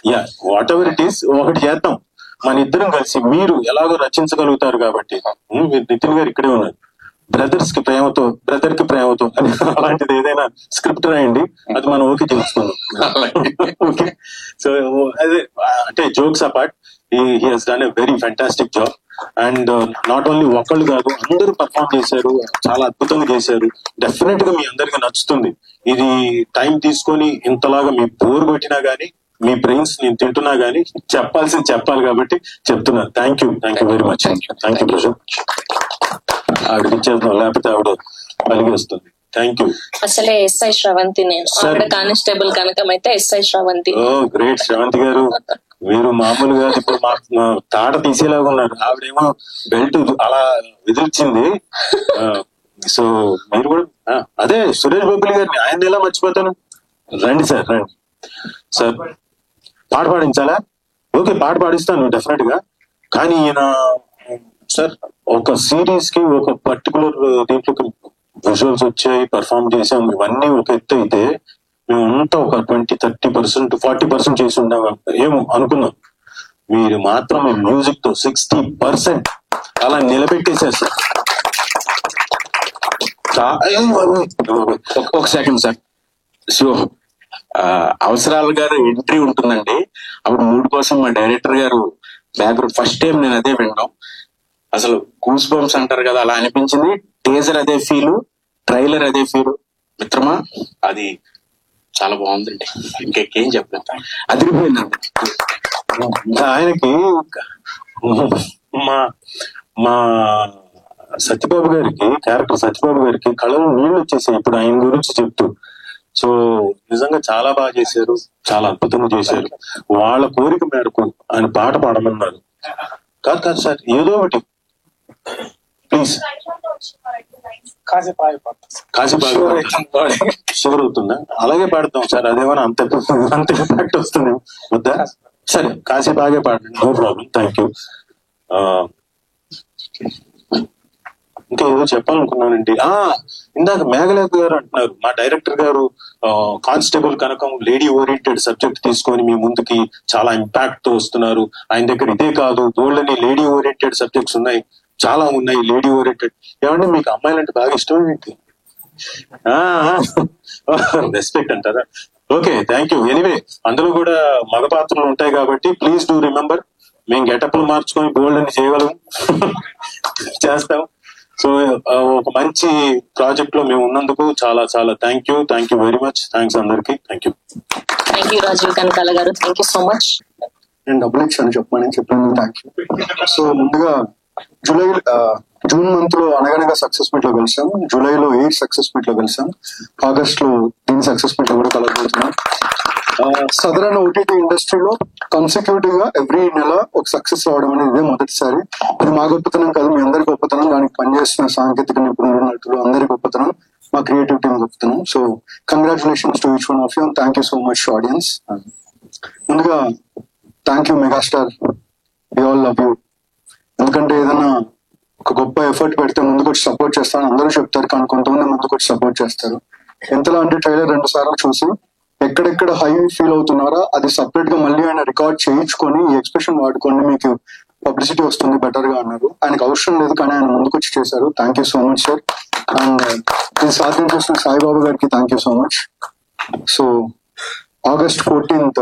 Whatever it is ఒకటి చేద్దాం మన ఇద్దరం కలిసి. మీరు ఎలాగో రచించగలుగుతారు కాబట్టి మీరు నితిన్ గారు ఇక్కడే ఉన్నారు. బ్రదర్ కి ప్రేమతో అని అలాంటిది ఏదైనా స్క్రిప్ట్ రాయండి, అది మనం ఓకే చేసుకుందాం. ఓకే, సో అదే అంటే jokes apart, he has done a very fantastic job. And not only ఒకళ్ళు కాదు, అందరూ పర్ఫామ్ చేశారు, చాలా అద్భుతంగా చేశారు. డెఫినెట్ గా మీ అందరికి నచ్చుతుంది. ఇది టైం తీసుకొని ఇంతలాగా మీ బోర్ కొట్టినా గానీ, మీ బ్రెయిన్స్ నేను తింటున్నా గానీ చెప్పాల్సింది చెప్పాలి కాబట్టి చెప్తున్నాను. Thank you very much. Thank you brother. ఆవిడకి ఇచ్చేద్దాం, లేకపోతే ఆవిడ పలిగేస్తుంది. Thank you. అసలే ఎస్ఐ శ్రవంతి, నేను ఆవిడ కానిస్టేబుల్ కనకం అయితే SI Sravanthi. Oh great Sravanthi గారు, మీరు మామూలుగా ఇప్పుడు మా తాట తీసేలాగా ఉన్నారు. ఆవిడేమో బెల్ట్ అలా విదిల్చింది. సో మీరు కూడా అదే సురేష్ బొబ్బిలి గారిని, ఆయన ఎలా మర్చిపోతాను. రండి సార్, రండి సార్. పాట పాడించాలా? ఓకే, పాట పాడిస్తాను డెఫినెట్ గా. కానీ ఈయన సార్ ఒక సిరీస్ కి ఒక పర్టికులర్ దీంట్లో విజువల్స్ వచ్చాయి, పర్ఫామ్ చేసాం, ఇవన్నీ ఒక ఎత్తు అయితే మేమంతా ఒక 20-30% 40% చేసి ఉన్నాం ఏమో అనుకున్నాం. మీరు మాత్రం మ్యూజిక్ తో 60% అలా నిలబెట్టేశారు సార్. ఒక సెకండ్ సార్. సో అవసరాలు గారు ఎంట్రీ ఉంటుందండి, అప్పుడు మూడు కోసం మా డైరెక్టర్ గారు బ్యాక్గ్రౌండ్ ఫస్ట్ టైం నేను అదే వినడం. అసలు గూస్ బంప్స్ అంటారు కదా, అలా అనిపించింది. టీజర్ అదే ఫీలు, ట్రైలర్ అదే ఫీలు. మిత్రమా, అది చాలా బాగుందండి, ఇంకేం చెప్పలేదు, అదిరిపోయిందండి. ఆయనకి మా సత్యబాబు గారికి, క్యారెక్టర్ సత్యబాబు గారికి కళ్ళలో నీళ్ళు వచ్చేసాయి ఇప్పుడు ఆయన గురించి చెప్తూ. సో నిజంగా చాలా బాగా చేశారు, చాలా అద్భుతంగా చేశారు. వాళ్ళ కోరిక మేరకు ఆయన పాట పాడమన్నారు. కాదు సార్, ఏదో ఒకటి ప్లీజ్. షూర్ అవుతుందా? అలాగే పాడతాం సార్, అదేమన్నా అంత ఇంపాక్ట్ వస్తుంది వద్దా? సరే, కాసేపు ఆగే పాడండి, నో ప్రాబ్లం. Thank you. ఇంకా ఏదో చెప్పాలనుకున్నానండి. ఇందాక మేఘలేఖ గారు అంటున్నారు, మా డైరెక్టర్ గారు కానిస్టేబుల్ కనకం లేడీ ఓరియంటెడ్ సబ్జెక్ట్ తీసుకొని మీ ముందుకి చాలా ఇంపాక్ట్ తో వస్తున్నారు. ఆయన దగ్గర ఇదే కాదు, బోల్డని లేడీ ఓరియంటెడ్ సబ్జెక్ట్స్ ఉన్నాయి, చాలా ఉన్నాయి లేడీ ఓరియంటెడ్. ఏమంటే మీకు అమ్మాయిలంటే బాగా ఇష్టం ఏంటి? రెస్పెక్ట్ అంటారా? Okay, thank you. ఎనీవే, అందులో కూడా మగ పాత్రలు ఉంటాయి కాబట్టి ప్లీజ్ డూ రిమెంబర్, మేము గెటప్లు మార్చుకొని బోల్డ్ అని చేయగలం, చేస్తాం. సో ఒక మంచి ప్రాజెక్ట్ లో మేము ఉన్నందుకు చాలా చాలా thank you very much. Thanks అందరికి. థ్యాంక్ యూ రాజీవ్ కనకాల గారు. Thank you so much. నేను డబ్బులు ఇచ్చాను చెప్పమని చెప్పినందుకు థ్యాంక్ యూ. సో ముందుగా జూన్ మంత్ లో అనగనగా సక్సెస్ మీట్ లో కలిసాం, జూలైలో 8 సక్సెస్ మీట్ లో కలిసాం, ఆగస్ట్ లో దీని సక్సెస్ మీట్ లో కూడా కలగబోతున్నాం. సదరన్ ఓటీటీ ఇండస్ట్రీలో కాన్సిక్యూటివ్ గా ఎవ్రీ నెల ఒక సక్సెస్ రావడం అనేది ఇదే మొదటిసారి. ఇది మా గొప్పతనం కాదు, మీ అందరి గొప్పతనం, దానికి పనిచేస్తున్న సాంకేతిక నిపుణులు, నటులు అందరి గొప్పతనం, మా క్రియేటివ్ టీమ్ గొప్పతనం. So congratulations to each one of you and thank you so much audience. ముందుగా thank you megastar, we all love you. ఎందుకంటే ఏదైనా ఒక గొప్ప ఎఫర్ట్ పెడితే ముందుకు వచ్చి సపోర్ట్ చేస్తాను అందరూ చెప్తారు, కానీ కొంతమంది ముందుకు వచ్చి సపోర్ట్ చేస్తారు. ఎంతలా అంటే ట్రైలర్ 2 సార్లు చూసి ఎక్కడెక్కడ హై ఫీల్ అవుతున్నారో అది సపరేట్ గా మళ్ళీ ఆయన రికార్డ్ చేయించుకొని ఈ ఎక్స్ప్రెషన్ వాడుకోండి, మీకు పబ్లిసిటీ వస్తుంది బెటర్ గా అన్నారు. ఆయనకు అవసరం లేదు కానీ ఆయన ముందుకు వచ్చి చేశారు. Thank you so much sir. And ఇది సాధ్యం చేసిన సాయిబాబా గారికి thank you so much. So August 14th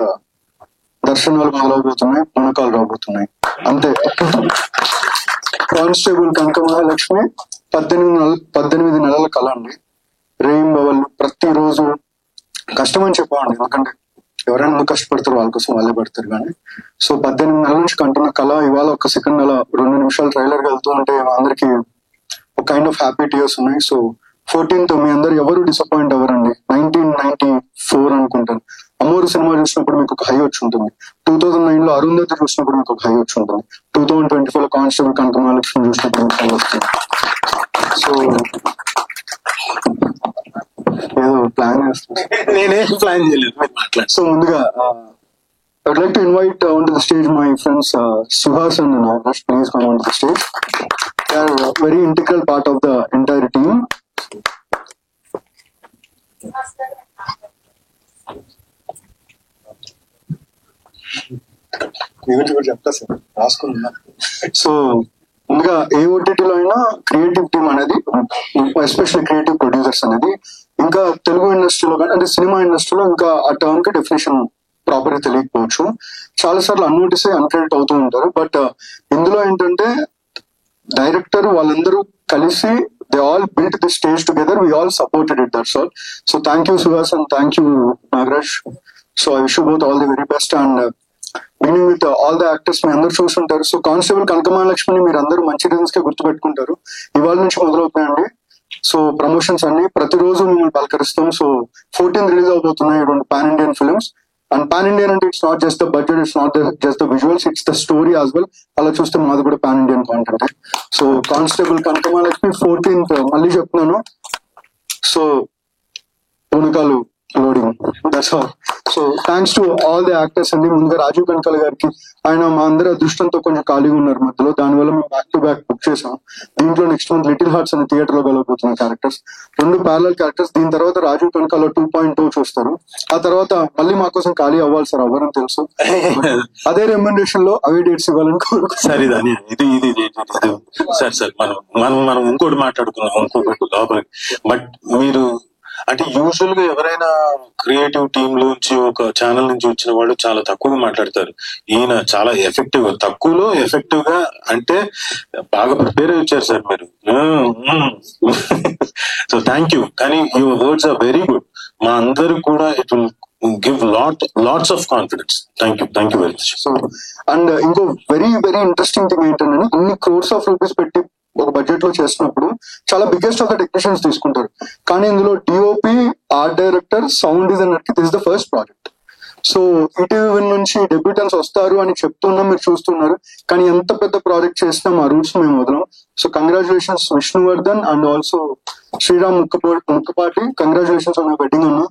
దర్శనాలు మొదలవబోతున్నాయి, పూనకాలు రాబోతున్నాయి అంతే. కానిస్టేబుల్ కనక మహాలక్ష్మి 18 నెలల కళ అండి. రేయింబవళ్ళు ప్రతిరోజు కష్టమని చెప్పండి, ఎందుకంటే ఎవరైనా ఎందుకు కష్టపడతారు, వాళ్ళ కోసం వాళ్ళే పడతారు. కానీ సో 18 నెలల నుంచి కంటున్న కళ ఇవాళ ఒక సెకండ్ అలా 2 నిమిషాలు ట్రైలర్ వెళ్తూ ఉంటే అందరికి ఒక కైండ్ ఆఫ్ హ్యాపీ టీయర్స్ ఉన్నాయి. సో 14th మీ అందరు ఎవరు డిసప్పాయింట్ అవ్వరండి. 1994 అనుకుంటాను అమ్మోరు సినిమా చూసినప్పుడు మీకు ఒక హై వచ్చి ఉంటుంది. 2009 అరుంధతి చూసినప్పుడు మీకు ఒక హై వచ్చి ఉంటుంది. 2024 కానిస్టేబుల్ కనక మహాలక్ష్మి చూసినప్పుడు మీకు హై వస్తుంది. సో ఏదో ప్లాన్ చేస్తుంది, నేనేం ప్లాన్ చేయలేదు, మాట్లాడు. సో ముందుగా I would like to invite onto the stage my friends Suhas and Nagesh. Please come onto the stage. They are a very integral part of the entire team. చెప్తా sir రాసుకున్నా. So ముందుగా ఏ ఓటీటీలో అయినా creative team అనేది, especially creative producers అనేది, ఇంకా తెలుగు ఇండస్ట్రీలో కానీ అంటే సినిమా ఇండస్ట్రీలో ఇంకా ఆ టర్మ్ కి డెఫినేషన్ ప్రాపర్ గా తెలియకపోవచ్చు. చాలా సార్లు అన్నోటిస్ అన్క్రెడిట్ అవుతూ ఉంటారు. బట్ ఇందులో ఏంటంటే డైరెక్టర్ వాళ్ళందరూ కలిసి they all built the stage together, we all supported it, that's all. So thank you Suhas and thank you Nagaraj. So I wish you both all the very best. And beginning with all the actors మీ అందరూ చూస్తుంటారు. So constable కనక మహాలక్ష్మిని మీరు అందరూ మంచి reasons కే గుర్తుపెట్టుకుంటారు. ఇవాళ నుంచి మొదలవుతాయండి. So promotions అన్ని ప్రతిరోజు మిమ్మల్ని పలకరిస్తాం. సో 14th రిలీజ్ అవబోతున్నాయి 2 pan Indian films. And pan Indian అంటే it's not just the budget, it's not just the visuals, it's the story as well. అలా చూస్తే మాది కూడా pan Indian content. So constable Kanaka Mahalakshmi 14th మళ్ళీ చెప్తున్నాను. సో పూనకాలు loading, that's all. So thanks to all the actors అండి. ముందుగా రాజీవ్ కనకాల గారికి, ఆయన మా అందరి అదృష్టంతో కొంచెం ఖాళీగా ఉన్నారు మధ్యలో, దానివల్ల మేము బ్యాక్ టు బ్యాక్ బుక్ చేసాం. దీంట్లో నెక్స్ట్ మంత్ లిటిల్ హార్ట్స్ అనే థియేటర్ లో కలగబోతున్న క్యారెక్టర్స్, 2 ప్యారలల్ క్యారెక్టర్స్. దీని తర్వాత రాజీవ్ కనకాల 2.2 చూస్తారు. ఆ తర్వాత మళ్ళీ మా కోసం ఖాళీ అవ్వాలి సార్, అవ్వరని తెలుసు. అదే రెమ్యునరేషన్ లో అవే డేట్స్ ఇవ్వాలని సార్. ఇది సార్ మనం ఇంకోటి మాట్లాడుకున్నాం, ఇంకోటి లోపల. బట్ మీరు అంటే యూజువల్ గా ఎవరైనా క్రియేటివ్ టీమ్ లోంచి ఒక ఛానల్ నుంచి వచ్చిన వాళ్ళు చాలా తక్కువగా మాట్లాడతారు. ఈయన చాలా ఎఫెక్టివ్ గా, తక్కువలో ఎఫెక్టివ్ గా, అంటే బాగా ప్రిపేర్ అయ్యి వచ్చారు సార్ మీరు. So thank you. కానీ your words are very good. మా అందరూ కూడా it will give lots of confidence. Thank you very much. So and ఇంకో వెరీ వెరీ ఇంట్రెస్టింగ్ థింగ్ ఏంటంటే, ఇన్ని crores of rupees పెట్టి ఒక బడ్జెట్ లో చేసినప్పుడు చాలా బిగ్గెస్ట్ ఆఫ్ ద టెక్నీషియన్స్ తీసుకుంటారు. కానీ ఇందులో DOP, art director, sound designer కి this is the first project. So ETV నుంచి డెబ్యూటెంట్స్ వస్తారు అని చెప్తున్నాం, మీరు చూస్తున్నారు. కానీ ఎంత పెద్ద ప్రాజెక్ట్ చేసినా మా రూట్స్ మేము వదలం. So congratulations Vishnuvardhan and also Sriram Mukkapati, congratulations on wedding అన్న.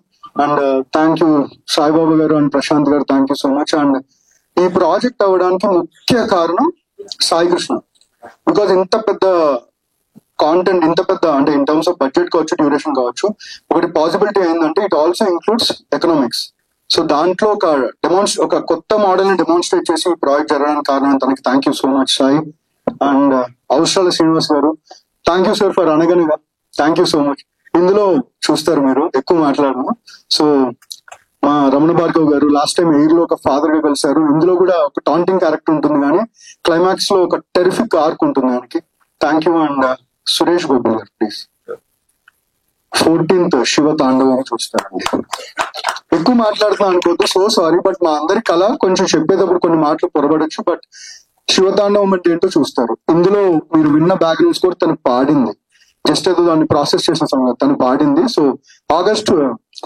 అండ్ థ్యాంక్ యూ సాయిబాబా గారు అండ్ ప్రశాంత్ గారు, thank you so much. And ఈ ప్రాజెక్ట్ అవ్వడానికి ముఖ్య కారణం సాయి కృష్ణ. బికాజ్ ఇంత పెద్ద కాంటెంట్, ఇంత పెద్ద అంటే ఇన్ టర్మ్స్ ఆఫ్ బడ్జెట్ కావచ్చు, డ్యూరేషన్ కావచ్చు, ఒకటి పాసిబిలిటీ ఏంటంటే it also includes economics. So దాంట్లో ఒక కొత్త మోడల్ ని డెమాన్స్ట్రేట్ చేసి ఈ ప్రాజెక్ట్ జరగడానికి కారణం తనకి thank you so much Sai. And అవసరాల శ్రీనివాస్ గారు, థ్యాంక్ యూ సార్ ఫర్ అనగనగా, థ్యాంక్ యూ సో మచ్. ఇందులో చూస్తారు మీరు ఎక్కువ మాట్లాడను. సో మా రమణ భార్గవ్ గారు లాస్ట్ టైం ఎయిర్ లో ఒక ఫాదర్ గా కలిశారు. ఇందులో కూడా ఒక టాంటింగ్ క్యారెక్టర్ ఉంటుంది, కానీ క్లైమాక్స్ లో ఒక టెరిఫిక్ ఆర్క్ ఉంటుంది ఆయనకి. Thank you. And Suresh Gopi గారు ప్లీజ్ 14th శివ తాండవం చూస్తారండి. ఎక్కువ మాట్లాడుతున్నా అనుకోవద్దు, సో సారీ. బట్ మా అందరి కళ కొంచెం చెప్పేటప్పుడు కొన్ని మాటలు పొరబడచ్చు. బట్ శివ తాండవం అంటే ఏంటో చూస్తారు. ఇందులో మీరు విన్న బ్యాక్గ్రౌండ్ స్కోర్ తను పాడింది. జస్ట్ ఏదో దాన్ని ప్రాసెస్ చేసిన సాంగ్ తను పాడింది. సో ఆగస్ట్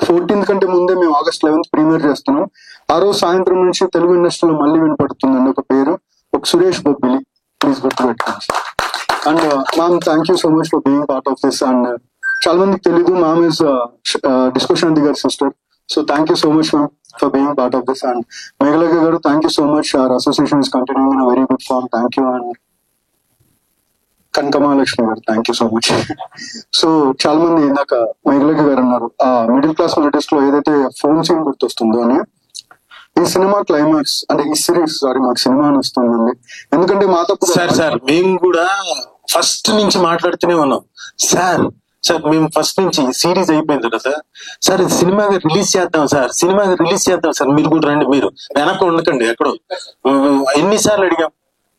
14th కంటే ముందే మేము ఆగస్ట్ 11th ప్రీమియర్ చేస్తున్నాం. ఆ రోజు సాయంత్రం నుంచి తెలుగు ఇండస్ట్రీలో మళ్ళీ వినపడుతుందండి ఒక పేరు, ఒక సురేష్ బొబ్బిలి. ప్లీజ్ గుర్తుపెట్టుకోండి. And ma'am thank you so much for being part of this. And చాలా మందికి తెలీదు మ్యామ్ ఇస్ డిస్కో శాంతి గారి sister. So thank you so much ma'am for being part of this. And Meghalekha గారు thank you so much. Our association is continuing in very good form. Thank you. And Kanakamahalakshmi గారు thank you so much. So చాలా మంది ఇందాక మేఘలేఖ గారు అన్నారు middle class militaries లో ఏదైతే phone scene గుర్తొస్తుందో అని, ఈ సినిమా క్లైమాక్స్ అంటే ఈ సిరీస్ మాకు సినిమా అని వస్తుందండి. ఎందుకంటే మా తప్పు సార్ మేము కూడా ఫస్ట్ నుంచి మాట్లాడుతూనే ఉన్నాం సార్. మేము ఫస్ట్ నుంచి సిరీస్ అయిపోయింది కదా సార్, సినిమాగా రిలీజ్ చేద్దాం సార్, మీరు కూడా రండి, మీరు వెనక్కి ఉండకండి ఎక్కడో. ఎన్నిసార్లు అడిగాం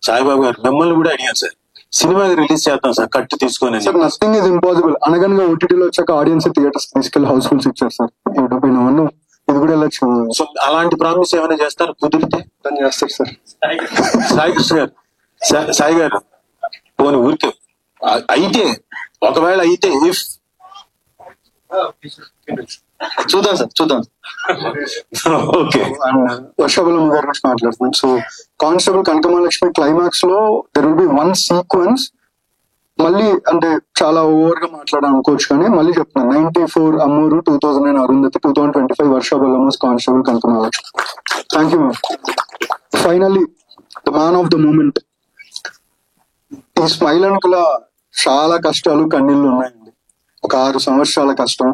సాయిబాబు గారు, మిమ్మల్ని కూడా అడిగాం సార్, సినిమాగా రిలీజ్ చేద్దాం సార్ కట్టు తీసుకొని. సార్ నథింగ్ ఇస్ ఇంపాసిబుల్ అనగానే ఓటీటీలో వచ్చాక ఆడియన్స్ థియేటర్స్ తీసుకెళ్లి హౌస్ఫుల్స్ ఇచ్చారు సార్. ఇది కూడా వెళ్ళచ్చు. సో అలాంటి ప్రామిస్ ఏమైనా చేస్తారు? కుదిరితే చేస్తారు సార్. సాయి కృష్ణ గారు, సాయి గారు పోనీ ఊరికే అయితే ఒకవేళ అయితే ఇఫ్ చూద్దాం. ఓకే. అండ్ వర్షాబలం గారి గురించి మాట్లాడుతున్నాం. సో కానిస్టేబుల్ కనకమహాలక్ష్మి క్లైమాక్స్ లో there will be one sequence, మళ్ళీ అంటే చాలా ఓవర్ గా మాట్లాడాలనుకోవచ్చు కానీ మళ్ళీ చెప్తున్నాను, 94 అమ్మూరు, 2009 అరుంధతి, 2025 వర్షాబలమస్ constable Kanakamahalakshmi. Thank you ma'am. Finally the man of the moment. ఈ స్మైల్ వెనుకల చాలా కష్టాలు కన్నీళ్లు ఉన్నాయండి. ఒక 6 సంవత్సరాల కష్టం,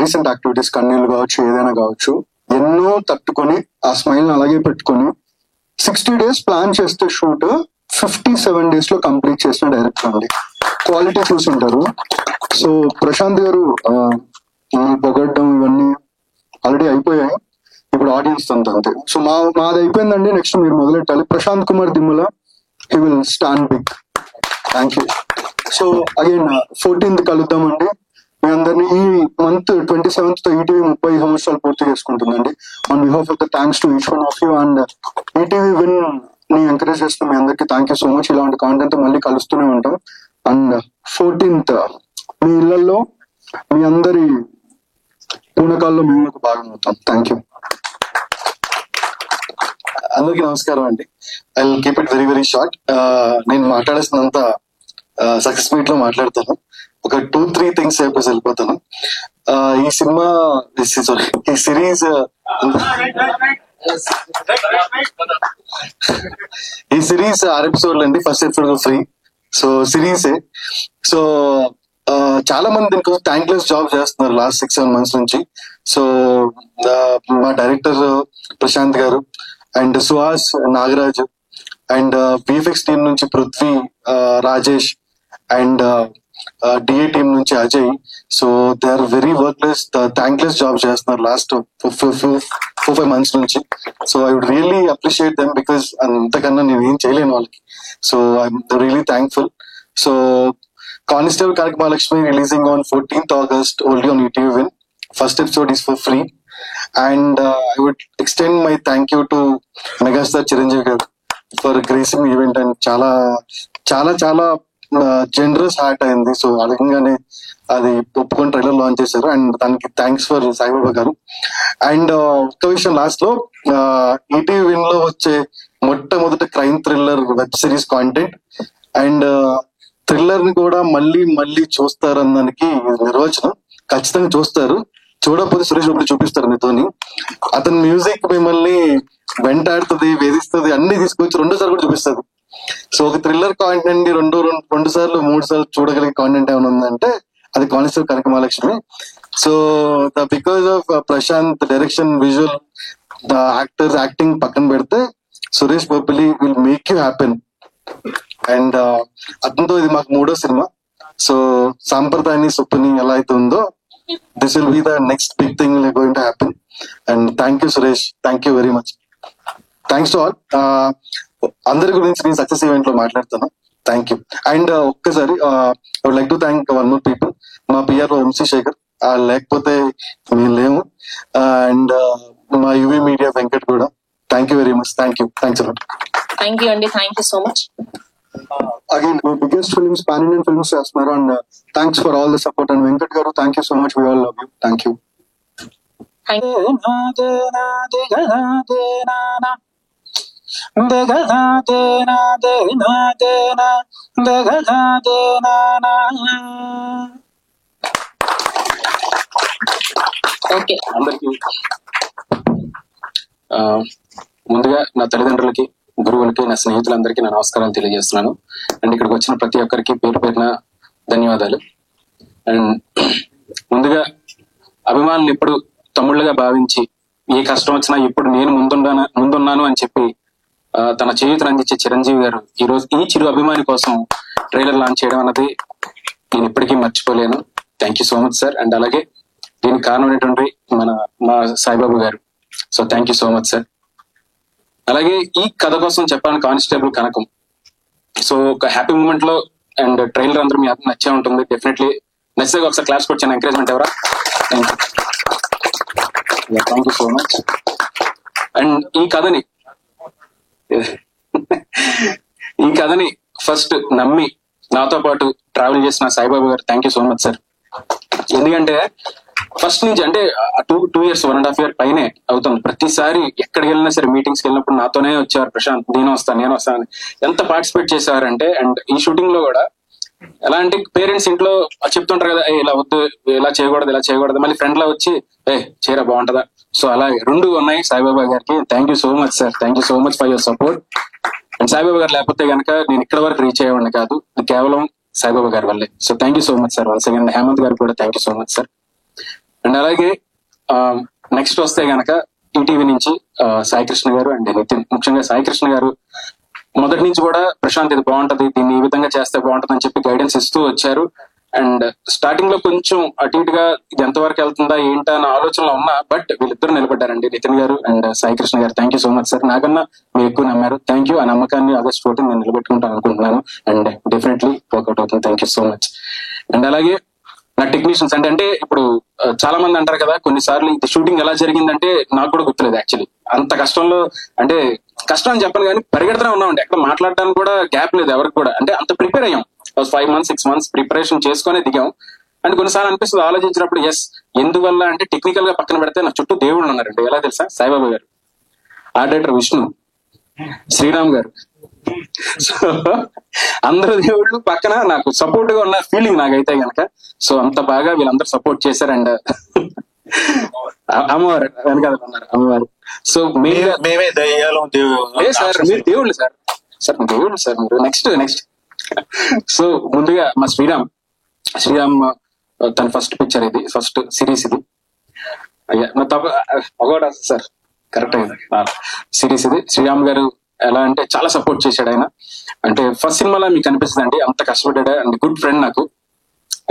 రీసెంట్ యాక్టివిటీస్, కన్నీళ్లు కావచ్చు, ఏదైనా కావచ్చు, ఎన్నో తట్టుకొని ఆ స్మైల్ అలాగే పెట్టుకొని 60 days ప్లాన్ చేస్తే షూట్ 57 days లో కంప్లీట్ చేసిన డైరెక్టర్ అండి. క్వాలిటీ చూసి ఉంటారు. సో ప్రశాంత్ గారు పొగడ్డం ఇవన్నీ ఆల్రెడీ అయిపోయాయి, ఇప్పుడు ఆడియన్స్ అంతే. సో మాది అయిపోయిందండి, నెక్స్ట్ మీరు మొదలెట్టాలి. Prashanth Kumar Dimmala, he will stand big. Thank you. So again 14th కలుద్దామండి. మీ అందరినీ ఈ మంత్ 27th తో ఈటీవీ 30 సంవత్సరాలు పూర్తి చేసుకుంటుందండి. On behalf of the thanks to each one of you. And ETV win ని ఎంకరేజ్ చేస్తున్న మీ అందరికి థ్యాంక్ యూ సో మచ్. ఇలాంటి కాంటెంట్ మళ్ళీ కలుస్తూనే ఉంటాం. అండ్ 14th మీ ఇళ్లలో మీ అందరి పూనకాల్లో మేము ఒక భాగం అవుతాం. Thank you. అందరికీ నమస్కారం అండి. I will keep it very very short. నేను మాట్లాడేసినంత సక్సెస్ మీట్ లో మాట్లాడతాను. ఒక 2-3 థింగ్స్ చెప్పేసి వెళ్ళిపోతాను. ఈ సినిమా ఈ సిరీస్ ఈ సిరీస్ 6 ఎపిసోడ్లు అండి. First episode free. సో సిరీసే. సో చాలా మంది దీనికోసం థ్యాంక్లెస్ జాబ్ చేస్తున్నారు లాస్ట్ 6-7 months నుంచి. సో మా డైరెక్టర్ ప్రశాంత్ గారు and Suhas, Nagaraj and VFX team నుంచి Prithvi, Rajesh and DA team నుంచి Ajay. So they are very workless, thankless job చేస్తున్నారు లాస్ట్ 4-5 months నుంచి. So I would really appreciate them because అంతకన్నా నేను ఏం చేయలేను వాళ్ళకి. So I'm really thankful. So constable Kanakamahalakshmi releasing on 14th August only on ETV Win. First episode is for free. And I would extend my thank you to Megastar Chiranjeevi garu for gracing the event. And చాలా generous heart అయింది. So అడగంగానే అది ఒప్పుకొని trailer launch చేశారు. And దానికి thanks for Saibaba గారు. And ఒక్క విషయం లాస్ట్ లో, ఈటీవీ విన్ లో వచ్చే మొట్టమొదటి crime thriller web series content. And thriller ని కూడా మళ్ళీ చూస్తారన్న దానికి నిర్వచనం. ఖచ్చితంగా చూస్తారు. చూడకపోతే సురేష్ బాబు చూపిస్తారు మీతోని. అతని మ్యూజిక్ మిమ్మల్ని వెంటాడుతుంది, వేధిస్తుంది, అన్ని తీసుకొచ్చి 2వ సారి కూడా చూపిస్తుంది. సో ఒక థ్రిల్లర్ కాంటెంట్ ని 2 సార్లు 3 సార్లు చూడగలిగే కాంటెంట్ ఏమైనా ఉందంటే అది constable Kanakamahalakshmi. So the because of Prashanth direction, visual, the actors acting పక్కన పెడితే Suresh Bobbili will make you happen. And అతనితో ఇది మాకు 3వ సినిమా. సో సాంప్రదాయాన్ని సొప్పుని ఎలా అయితే ఉందో, this will be the next big thing going to happen. And thank you Suresh, thank you very much. Thanks to all. అందరి గురించి నేను సక్సెస్ ఈవెంట్ లో మాట్లాడతాను. Thank you. అండ్ ఒక్కసారి I would like to thank 1 more people. మా PRO Vamsi Sekhar, లేకపోతే మేము లేము. అండ్ మా యువి మీడియా వెంకట్ కూడా. Thank you very much. Thanks a lot. Thank you అండి. Thank you so much. Again biggest films pan Indian films చేస్తున్నారు. And thanks for all the support. And Venkat గారు thank you so much. We all love you. Thank you. Okay, అందరికి ముందుగా నా తల్లిదండ్రులకి, గురువులకి, నా స్నేహితులందరికీ నా నమస్కారాలు తెలియజేస్తున్నాను. అండ్ ఇక్కడికి వచ్చిన ప్రతి ఒక్కరికి పేరు పేరున ధన్యవాదాలు. అండ్ ముందుగా అభిమానులు ఎప్పుడు తమ్ముళ్ళుగా భావించి ఏ కష్టం వచ్చినా ఇప్పుడు నేను ముందున్నాను అని చెప్పి తన చేయూతను అందించే చిరంజీవి గారు ఈ రోజు ఈ చిరు అభిమాని కోసం ట్రైలర్ లాంచ్ చేయడం అన్నది నేను ఇప్పటికీ మర్చిపోలేను. Thank you so much sir. And అలాగే దీనికి కారణమైనటువంటి మా సాయిబాబు గారు. So thank you so much sir. అలాగే ఈ కథ కోసం చెప్పాను కానిస్టేబుల్ కనకం. సో ఒక హ్యాపీ మూమెంట్ లో అండ్ ట్రైలర్ అందరూ మీ నచ్చే ఉంటుంది. డెఫినెట్లీ నచ్చితే ఒకసారి క్లాస్ కొచ్చాను. ఎంకరేజ్మెంట్ ఎవరా? Thank you so much. And ఈ కథని ఫస్ట్ నమ్మి నాతో పాటు ట్రావెల్ చేసిన సాయిబాబు గారు thank you so much sir. ఎందుకంటే ఫస్ట్ నుంచి అంటే 2 years 1.5 years పైనే అవుతుంది. ప్రతిసారి ఎక్కడికి వెళ్ళినా సరే మీటింగ్స్కి వెళ్ళినప్పుడు నాతోనే వచ్చేవారు. ప్రశాంత్ నేను వస్తాను ఎంత పార్టిసిపేట్ చేసేవారంటే. అండ్ ఈ షూటింగ్ లో కూడా ఎలా అంటే పేరెంట్స్ ఇంట్లో చెప్తుంటారు కదా, ఇలా వద్దు, ఇలా చేయకూడదు, మళ్ళీ ఫ్రెండ్ లా వచ్చి చేయరా బాగుంటదా. సో అలా 2 ఉన్నాయి సాయిబాబా గారికి. Thank you so much sir. Thank you so much for your support. And Saibaba గారు లేకపోతే కనుక నేను ఇక్కడ వరకు రీచ్ అయ్యేవాడిని కాదు, కేవలం సాయిబాబా గారి వల్లే. So thank you so much sir. Once again Hemanth garu కూడా thank you so much sir. And అలాగే నెక్స్ట్ వస్తే గనక ఈటీవీ నుంచి సాయి కృష్ణ గారు అండ్ నితిన్. ముఖ్యంగా సాయి కృష్ణ గారు మొదటి నుంచి కూడా ప్రశాంత్ ఇది బాగుంటది, దీన్ని ఈ విధంగా చేస్తే బాగుంటది అని చెప్పి గైడెన్స్ ఇస్తూ వచ్చారు. అండ్ స్టార్టింగ్ లో కొంచెం అటు ఇటుగా ఇది ఎంతవరకు వెళ్తుందా ఏంటా అన్న ఆలోచనలో ఉన్నా, బట్ వీళ్ళిద్దరు నిలబడ్డారండి, నితిన్ గారు అండ్ సాయి కృష్ణ గారు. Thank you so much sir. నాకన్నా మీరు ఎక్కువ నమ్మారు. Thank you. ఆ నమ్మకాన్ని August 14 నేను నిలబెట్టుకుంటాను అనుకుంటున్నాను. అండ్ డెఫినెట్లీ వర్కౌట్ అవుతుంది. Thank you so much. And అలాగే నా టెక్నీషియన్స్ అంటే ఇప్పుడు చాలా మంది అంటారు కదా, కొన్నిసార్లు ఇది షూటింగ్ ఎలా జరిగిందంటే నాకు కూడా గుర్తులేదు యాక్చువల్లీ. అంత కష్టంలో అంటే కష్టం అని చెప్పను కానీ పరిగెడుతూనే ఉన్నామండి. ఎక్కడ మాట్లాడడానికి కూడా గ్యాప్ లేదు ఎవరికి కూడా. అంటే అంత ప్రిపేర్ అయ్యాం. 5 months 6 months ప్రిపరేషన్ చేసుకునే దిగాం. అండ్ కొన్నిసార్లు అనిపిస్తుంది ఆలోచించినప్పుడు, ఎస్ ఎందువల్ల అంటే టెక్నికల్ గా పక్కన పెడితే నా చుట్టూ దేవుళ్ళు ఉన్నారండి. ఎలా తెలుసా? సాయిబాబా గారు, ఆర్ట్ డైరెక్టర్ విష్ణు, శ్రీరామ్ గారు. సో అందరు దేవుళ్ళు పక్కన నాకు సపోర్ట్ గా ఉన్న ఫీలింగ్ నాకైతే గనక. సో అంత బాగా వీళ్ళందరూ సపోర్ట్ చేశారు. అండ్ అమ్మవారు వెనకాల ఉన్నారు, అమ్మవారు. సో మేమే దయ్యాలు సార్, మీరు దేవుళ్ళు సార్. దేవుళ్ళు సార్ మీరు. నెక్స్ట్ సో ముందుగా మా శ్రీరామ్ తన ఫస్ట్ పిక్చర్ ఇది, ఫస్ట్ సిరీస్ ఇది. అయ్యా సార్ కరెక్ట్ అయింది సిరీస్ ఇది. శ్రీరామ్ గారు ఎలా అంటే చాలా సపోర్ట్ చేశాడు ఆయన. అంటే ఫస్ట్ సినిమాలో మీకు అనిపిస్తుంది అండి అంత కష్టపడ్డాడు. అండ్ గుడ్ ఫ్రెండ్ నాకు.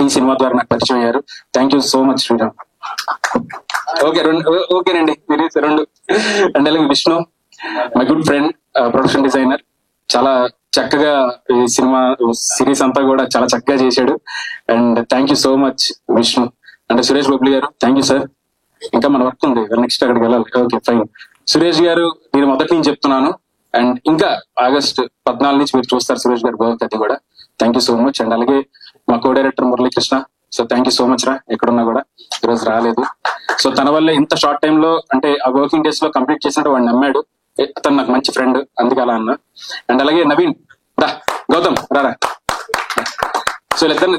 ఈ సినిమా ద్వారా నాకు పరిచయం అయ్యారు. Thank you so much Sriram. ఓకేనండి మీరు 2. అండ్ అలాగే Vishnu my good friend, production designer. చాలా చక్కగా ఈ సినిమా సిరీస్ అంతా కూడా చాలా చక్కగా చేశాడు. And thank you so much Vishnu. అంటే సురేష్ బబ్లీ గారు థ్యాంక్ యూ సార్. ఇంకా మన వర్క్ ఉంది, నెక్స్ట్ అక్కడికి వెళ్ళాలి. Okay fine. సురేష్ గారు నేను మొదటి నుంచి చెప్తున్నాను. అండ్ ఇంకా August 14 నుంచి మీరు చూస్తారు సురేష్ గారు వర్క్ అది కూడా. Thank you so much. And అలాగే మా co director Muralikrishna. So thank you so much రా. ఎక్కడున్నా కూడా ఈరోజు రాలేదు. సో తన వల్ల ఇంత షార్ట్ టైమ్ లో అంటే ఆ వర్కింగ్ డేస్ లో కంప్లీట్ చేసినట్టు వాడు నమ్మాడు. అతను నాకు మంచి ఫ్రెండ్, అందుకే అలా అన్నా. అండ్ అలాగే నవీన్ రా, గౌతమ్ రారా. సో వీళ్ళిద్దరిని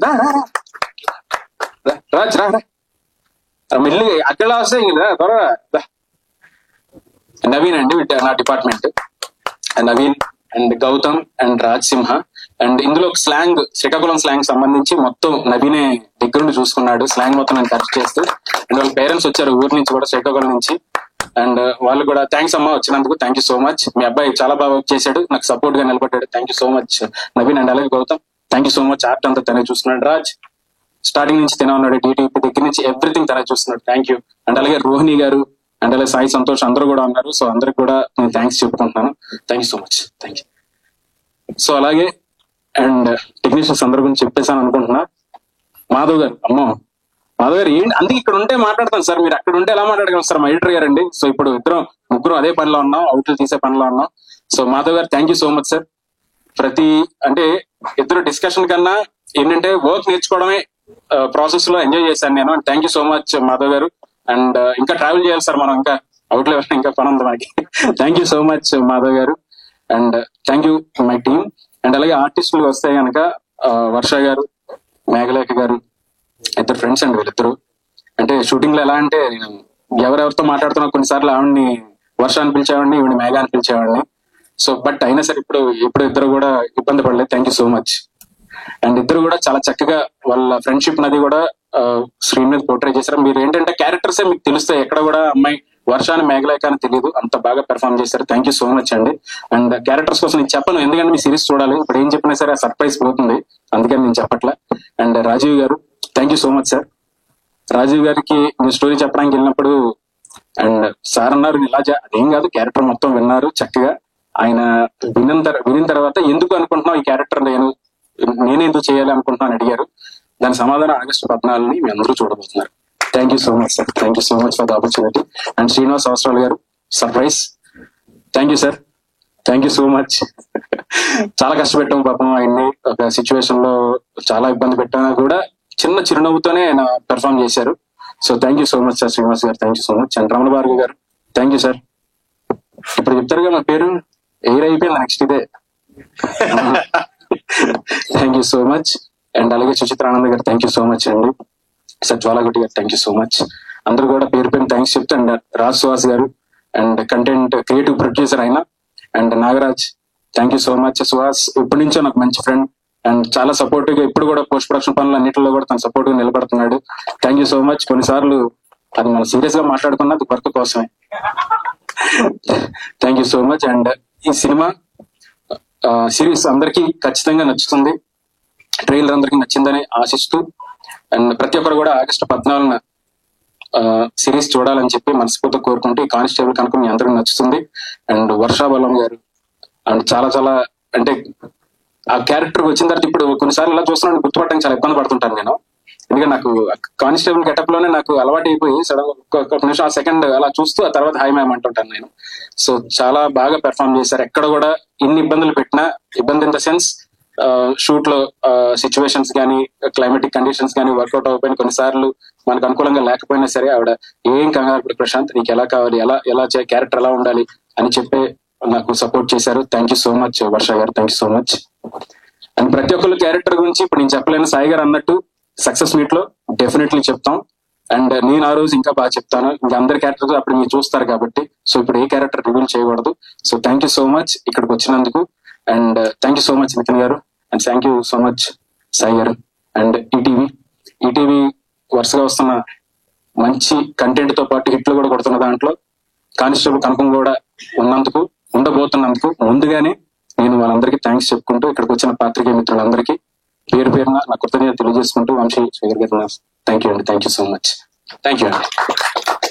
రాజ్ రా మెల్లి అక్కడ వస్తే త్వరగా. నవీన్ అండి నా department. Naveen and Gautham and Raj Simha. And ఇందులో స్లాంగ్, శ్రీకాకుళం స్లాంగ్ సంబంధించి మొత్తం నవీనే దగ్గరుండి చూసుకున్నాడు. స్లాంగ్ మొత్తం నేను ఖర్చు చేస్తూ. అండ్ వాళ్ళ పేరెంట్స్ వచ్చారు ఊరి నుంచి కూడా, శ్రీకాకుళం నుంచి. అండ్ వాళ్ళు కూడా థ్యాంక్స్ అమ్మా వచ్చినందుకు. Thank you so much. మీ అబ్బాయి చాలా బాగా వర్క్ చేశాడు, నాకు సపోర్ట్ గా నిలబడ్డాడు. Thank you so much Naveen. And అలాగే Gautam thank you so much. Art అంతా తనే చూస్తున్నాడు. రాజ్ స్టార్టింగ్ నుంచి తినే ఉన్నాడు, DTP దగ్గర నుంచి ఎవ్రీథింగ్ తనే చూస్తున్నాడు. Thank you. అండ్ అలాగే రోహిణి గారు అండ్ అలాగే సాయి సంతోష్ అందరూ కూడా ఉన్నారు. సో అందరికి కూడా నేను థ్యాంక్స్ చెప్పుకుంటున్నాను. Thank you so much. Thank you. So అలాగే అండ్ టెక్నీషియన్స్ అందరి గురించి చెప్పేసాను అనుకుంటున్నా. మాధవ్ గారు, మాధవ్ గారు ఏంటి అందుకే ఇక్కడ ఉంటే మాట్లాడతాను సార్, మీరు అక్కడ ఉంటే ఎలా మాట్లాడగలం సార్? మా ఎడిటర్ గారు అండి. సో ఇప్పుడు ముగ్గురు అదే పనిలో ఉన్నాం, అవుట్లు తీసే పనిలో ఉన్నాం. సో మాధవ్ గారు thank you so much sir. ప్రతి అంటే ఇద్దరు డిస్కషన్ కన్నా ఏంటంటే వర్క్ నేర్చుకోవడమే ప్రాసెస్ లో ఎంజాయ్ చేశాను నేను. Thank you so much Madhav గారు. అండ్ ఇంకా ట్రావెల్ చేయాలి సార్ మనం, ఇంకా అవుట్ లెవెల్ ఇంకా పని ఉంది మనకి. Thank you so much Madhav గారు. And thank you my team. And అలాగే ఆర్టిస్టులు వస్తే కనుక వర్ష గారు, మేఘలేఖ గారు, ఇద్దరు ఫ్రెండ్స్ అండి వీళ్ళిద్దరు. అంటే షూటింగ్ లో ఎలా అంటే నేను ఎవరెవరితో మాట్లాడుతున్నా కొన్నిసార్లు ఆవిడ్ని వర్ష అని పిలిచేవాడిని, ఈవిడ మేఘ అని పిలిచేవాడిని. సో బట్ అయినా సరే ఇప్పుడు ఇద్దరు కూడా ఇబ్బంది పడలేదు. Thank you so much. And ఇద్దరు కూడా చాలా చక్కగా వాళ్ళ ఫ్రెండ్షిప్ నది కూడా స్క్రీన్ మీద పోర్ట్రే చేశారు. మీరు ఏంటంటే క్యారెక్టర్సే మీకు తెలుస్తాయి, ఎక్కడ కూడా అమ్మాయి వర్ష అని మేఘలేఖ అని తెలియదు, అంత బాగా పెర్ఫార్మ్ చేశారు. థ్యాంక్ యూ సో మచ్ అండి. అండ్ క్యారెక్టర్స్ కోసం నేను చెప్పను, ఎందుకంటే మీ సిరీస్ చూడాలి. ఇప్పుడు ఏం చెప్పినా సరే ఆ సర్ప్రైజ్ పోతుంది, అందుకని నేను చెప్పట్లా. And Rajeev garu, thank you so much sir. Rajeev గారికి మీ స్టోరీ చెప్పడానికి వెళ్ళినప్పుడు అండ్ సార్ అన్నారు ఇలా అదేం కాదు, క్యారెక్టర్ మొత్తం విన్నారు చక్కగా. ఆయన వినిన తర్వాత ఎందుకు అనుకుంటున్నావు ఈ క్యారెక్టర్ నేనే ఎందుకు చేయాలి అనుకుంటున్నాను అడిగారు. దాని సమాధానం August 14 మీ అందరూ చూడబోతున్నారు. Thank you so much sir. Thank you so much for the opportunity. And Srinivas అవసరాలు గారు surprise. Thank you sir. Thank you so much. చాలా కష్టపెట్టాము పాపం ఆయన్ని, ఒక సిచ్యువేషన్ లో చాలా ఇబ్బంది పెట్టాను కూడా చిన్న చిరునవ్వుతోనే ఆయన పెర్ఫార్మ్ చేశారు. So thank you so much sir Srinivas గారు. Thank you so much. And Ramana Bhargav గారు థ్యాంక్ యూ సార్. ఇప్పుడు చెప్తారుగా మా పేరు ఎయిర్ అయిపోయింది నెక్స్ట్ ఇదే. Thank you so much. And అలాగే సుచిత్ర ఆనంద్ గారు థ్యాంక్ యూ సో మచ్ అండి. సార్ జ్వాలగుట్టి గారు థ్యాంక్ యూ సో మచ్. అందరూ కూడా పేరు పేరు థ్యాంక్స్ చెప్తే. అండ్ రాజ్ సుహాస్ గారు అండ్ కంటెంట్ క్రియేటివ్ ప్రొడ్యూసర్ ఆయన. And Nagaraj thank you so much. Suhas ఇప్పటి నుంచో నాకు మంచి ఫ్రెండ్ అండ్ చాలా సపోర్టివ్ గా ఇప్పుడు కూడా పోస్ట్ ప్రొడక్షన్ పనులు అన్నింటిలో కూడా తన సపోర్ట్ గా నిలబడుతున్నాడు. Thank you so much. కొన్నిసార్లు అది మనం సీరియస్ గా మాట్లాడుకున్నది వర్క్ కోసమే. Thank you so much. And ఈ సినిమా సిరీస్ అందరికీ ఖచ్చితంగా నచ్చుతుంది, ట్రైలర్ అందరికీ నచ్చిందని ఆశిస్తూ అండ్ ప్రతి ఒక్కరు కూడా August 14 సిరీస్ చూడాలని చెప్పి మనస్ఫూర్తిగా కోరుకుంటూ ఈ కానిస్టేబుల్ కనుక మీ అందరికి నచ్చుతుంది. అండ్ వర్షాబలం గారు అండ్ చాలా చాలా అంటే ఆ క్యారెక్టర్ వచ్చిన తర్వాత ఇప్పుడు కొన్నిసార్లు ఇలా చూస్తున్నాను గుర్తుపట్టడానికి చాలా ఇబ్బంది పడుతుంటాను నేను. ఎందుకంటే నాకు కానిస్టేబుల్ గెటప్ లోనే నాకు అలవాటు అయిపోయి సడన్ ఒక నిమిషం ఆ సెకండ్ అలా చూస్తూ ఆ తర్వాత హాయ్ మ్యామ్ అంటుంటాను నేను. సో చాలా బాగా పెర్ఫార్మ్ చేశారు. ఎక్కడ కూడా ఇన్ని ఇబ్బందులు పెట్టినా, ఇబ్బంది ఇన్ ద సెన్స్ షూట్ లో సిచ్యువేషన్స్ కానీ క్లైమేటిక్ కండిషన్స్ కానీ వర్కౌట్ అవ్వకపోయినా కొన్నిసార్లు మనకు అనుకూలంగా లేకపోయినా సరే ఆవిడ ఏం కంగారు ఇప్పుడు ప్రశాంత్ నీకు ఎలా కావాలి, ఎలా క్యారెక్టర్ ఎలా ఉండాలి అని చెప్పి నాకు సపోర్ట్ చేశారు. Thank you so much Varsha గారు. Thank you so much. And ప్రతి ఒక్కరు క్యారెక్టర్ గురించి ఇప్పుడు నేను చెప్పలేను, సాయి గారు అన్నట్టు సక్సెస్ మీట్ లో డెఫినెట్లీ చెప్తాం. అండ్ నేను ఆ రోజు ఇంకా బాగా చెప్తాను, ఇంకా అందరి క్యారెక్టర్ అప్పుడు మీరు చూస్తారు కాబట్టి. సో ఇప్పుడు ఏ క్యారెక్టర్ రివీల్ చేయకూడదు. So thank you so much ఇక్కడికి వచ్చినందుకు. And thank you so much Nitin గారు. And thank you so much Sai గారు. అండ్ ఈటీవీ వరుసగా వస్తున్న మంచి కంటెంట్ తో పాటు హిట్లు కూడా కొడుతున్న దాంట్లో కానిస్టేబుల్ కనకం కూడా ఉండబోతున్నందుకు ముందుగానే నేను వాళ్ళందరికీ థ్యాంక్స్ చెప్పుకుంటూ ఇక్కడికి వచ్చిన పాత్రికేయ మిత్రులందరికీ పేరు పేరున నా కృతజ్ఞత తెలియజేసుకుంటూ వంశీ శ్రీధర్ గారు థ్యాంక్ యూ అండి. Thank you so much. Thank you అండి.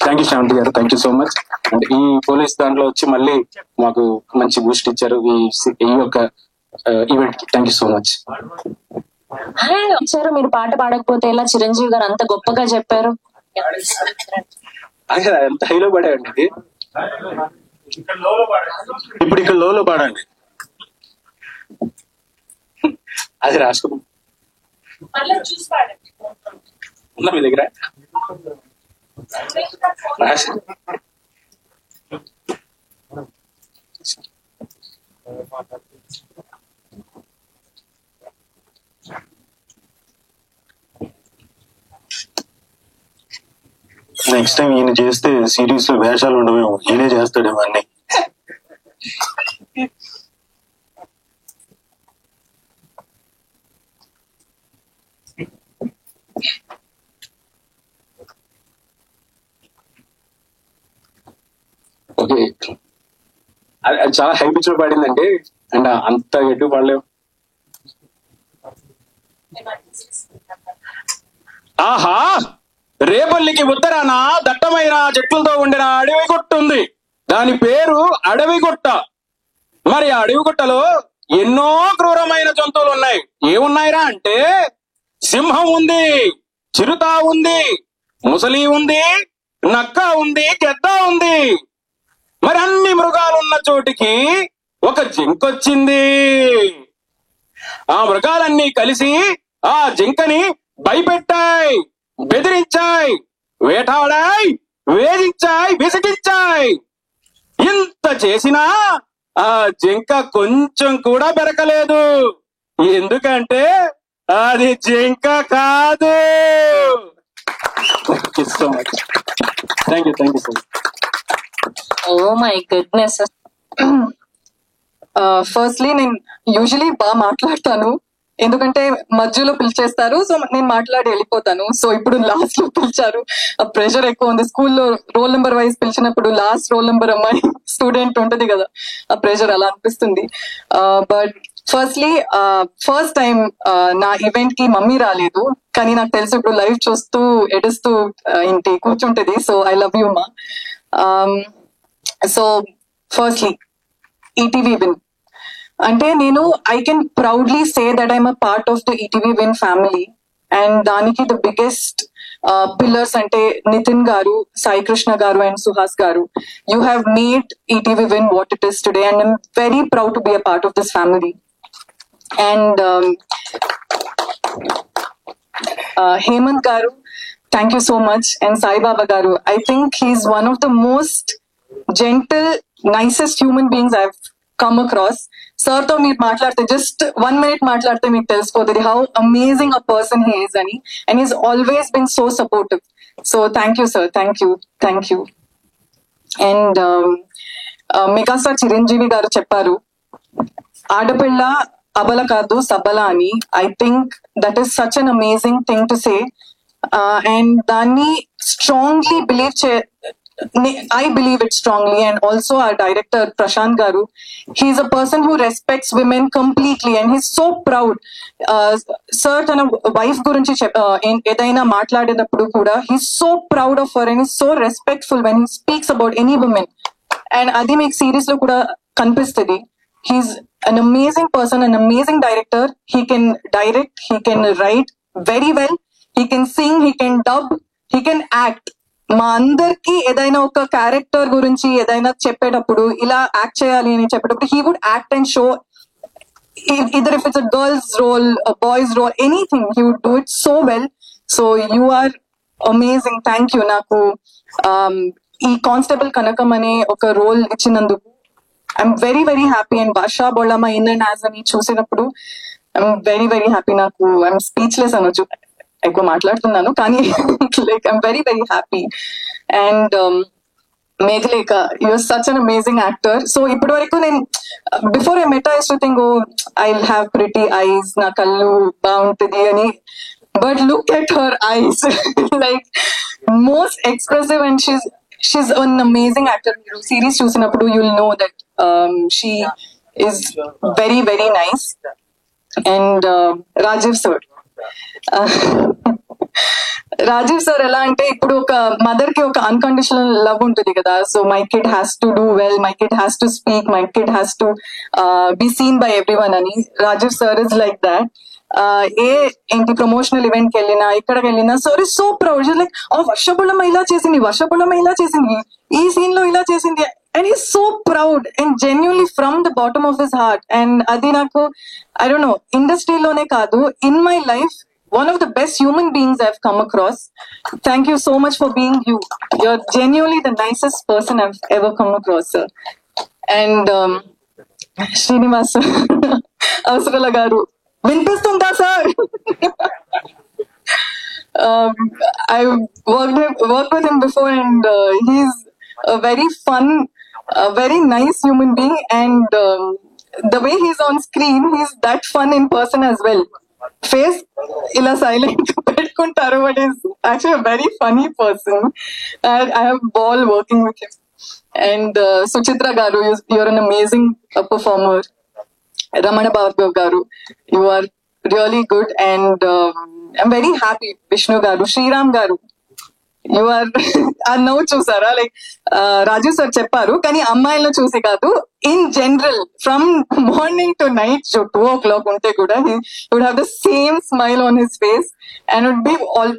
థ్యాంక్ యూ శాంతి గారు. Thank you so much. And ఈ పోలీస్ దాంట్లో వచ్చి మళ్ళీ మాకు మంచి బూస్ట్ ఇచ్చారు ఈ యొక్క ఈవెంట్ కి. Thank you so much. వచ్చారు మీరు పాట పాడకపోతే ఎలా? చిరంజీవి గారు అంత గొప్పగా చెప్పారు. ఎంత హైలో పడాయండి ఇది. ఇప్పుడు ఇక్కడ లోలో పాడండి. అది రాసుకున్నాం ఉందా మీ దగ్గర? నెక్స్ట్ టైం ఈయన చేస్తే సిరీస్ లో వేషాలు ఉండవేమో, ఈయనే చేస్తాడేమో అన్ని. ఓకే, అది చాలా హై పిచ్ లో పాడిందండి. అండ్ అంత ఎటు పాడలేవు. ఆహా, రేపల్లికి ఉత్తరాన దట్టమైన చెట్లతో ఉండిన అడవి గుట్ట ఉంది. దాని పేరు అడవి గుట్ట. మరి ఆ అడవి గుట్టలో ఎన్నో క్రూరమైన జంతువులు ఉన్నాయి. ఏమున్నాయిరా అంటే సింహం ఉంది, చిరుత ఉంది, ముసలి ఉంది, నక్క ఉంది, గెద్ద ఉంది. మరి అన్ని మృగాలున్న చోటికి ఒక జింకొచ్చింది. ఆ మృగాలన్నీ కలిసి ఆ జింకని భయపెట్టాయి, బెదిరించాయి, వేటాడాయి, వేధించాయి, విసిగించాయి. ఇంత చేసినా ఆ జింక కొంచెం కూడా బెరకలేదు. ఎందుకంటే అది జింక కాదు. So much. Thank you so much. Oh my goodness. Firstly నేను యూజువలీ బాగా మాట్లాడతాను, ఎందుకంటే మధ్యలో పిలిచేస్తారు, సో నేను మాట్లాడి వెళ్ళిపోతాను. సో ఇప్పుడు లాస్ట్ లో పిలిచారు, ఆ ప్రెషర్ ఎక్కువ ఉంది. స్కూల్లో రోల్ నెంబర్ వైజ్ పిలిచినప్పుడు లాస్ట్ రోల్ నెంబర్ అమ్మాయి స్టూడెంట్ ఉంటది కదా, ఆ ప్రెషర్ అలా అనిపిస్తుంది. బట్ ఫస్ట్లీ ఫస్ట్ టైం నా ఈవెంట్ కి మమ్మీ రాలేదు, కానీ నాకు తెలుసు ఇప్పుడు లైవ్ చూస్తూ ఎడుస్తూ ఇంటి కూర్చుంటది. సో ఐ లవ్ యూ మా. సో ఫస్ట్లీ ఈటీవీ విన్ అంటే నేను I can proudly say that I'm a part of the ETV win family. And దానికి ద బిగ్గెస్ట్ పిల్లర్స్ అంటే నితిన్ గారు, సాయి కృష్ణ గారు అండ్ సుహాస్ గారు. You have made ETV win what it is today and I'm very proud to be a part of this family. And Hemanth గారు, thank you so much. And Saibaba గారు, I think he is one of the most gentle, nicest human beings I come across. Sir తో మీరు మాట్లాడితే just 1 minute మాట్లాడితే మీకు తెలిసిపోతుంది how amazing a person he is అని. And he's always been so supportive. So thank you sir, thank you, thank you. And megastar Chiranjeevi గారు చెప్పారు, ఆడపిల్ల అబల కాదు సబల అని. I think that is such an amazing thing to say. And దాన్ని strongly I believe it strongly. And also our director Prashant Garu, he's a person who respects women completely and he's so proud. Sir tana wife gurinchi edaina maatladinappudu kuda he's so proud of her and he's so respectful when he speaks about any woman. And adi meek series lo kuda kanipistadi. He's an amazing person, an amazing director. He can direct, he can write very well, he can sing, he can dub, he can act. మా అందరికి ఏదైనా ఒక character గురించి ఏదైనా చెప్పేటప్పుడు ఇలా act చేయాలి అని చెప్పేటప్పుడు he would act and show either if it's a girl's role, a boy's role, anything, he would do it so well. So you are amazing. Thank you. నాకు ఈ కానిస్టేబుల్ కనకం అనే ఒక రోల్ ఇచ్చినందుకు I'm very very happy. And భాషా Bollamma in and as అని చూసినప్పుడు I'm very very happy. నాకు I'm speechless అనొచ్చు, ఎక్కువ మాట్లాడుతున్నాను కానీ like I'm very very happy. And Meghalekha, you're such an amazing actor. So ఇప్పటి వరకు నేను before I met I used to think oh I will have pretty eyes, నా కళ్ళు బాగుంటుంది అని. But look at her eyes, like most expressive and షీ's an amazing actor. మీరు series చూసినప్పుడు you will know that she is very very nice. And Rajeev sir, Rajeev sir ఎలా అంటే ఇప్పుడు ఒక మదర్ కి ఒక అన్కండిషనల్ లవ్ ఉంటుంది కదా. So my kid has to do well, my kid has to speak, my kid has to be seen by everyone అని. Rajeev sir is like that. ఏంటి ప్రమోషనల్ ఈవెంట్ కి వెళ్ళినా ఎక్కడికి వెళ్ళినా sir is so proud. Like వర్షపులమ్మ ఇలా చేసింది, వర్షపులమ్మ ఇలా చేసింది, ఈ సీన్ లో ఇలా చేసింది. And he's so proud and genuinely from the bottom of his heart. And adi naku I don't know, industry lone kaadu, in my life one of the best human beings I've come across. Thank you so much for being you. You're genuinely the nicest person I've ever come across, sir. And Srinivas Avasrala garu vinpistunda sir. I worked with him before and he's a very fun, a very nice human being. And the way he's on screen, he's that fun in person as well. Face ila silent pettukuntaru, but he's actually a very funny person. I have ball working with him. And Suchitra garu, you're an amazing performer. Ramana Bhargav garu, you are really good. And I'm very happy. Vishnu garu, Sriram garu, you are నవ్వు చూసారా, like రాజు sir చెప్పారు కానీ అమ్మాయిలను చూసి కాదు, in general from morning to night 2 o'clock ఉంటే కూడా he would have the same smile on his face and would be all,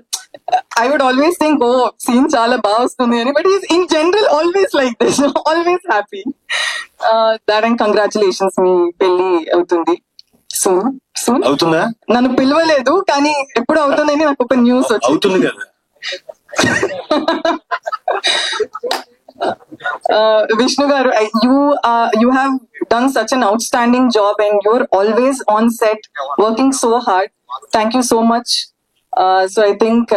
I would always think oh scene చాలా బాగా వస్తుంది అని, but he's in general always like this, always happy. That and congratulations, మీ పెళ్లి అవుతుంది. Soon అవుతుందా? నన్ను పిలవలేదు కానీ ఎప్పుడు అవుతుందని నాకు ఒక న్యూస్ అవుతుంది కదా. Vishnu garu, you have done such an outstanding job and you're always on set working so hard. Thank you so much. So I think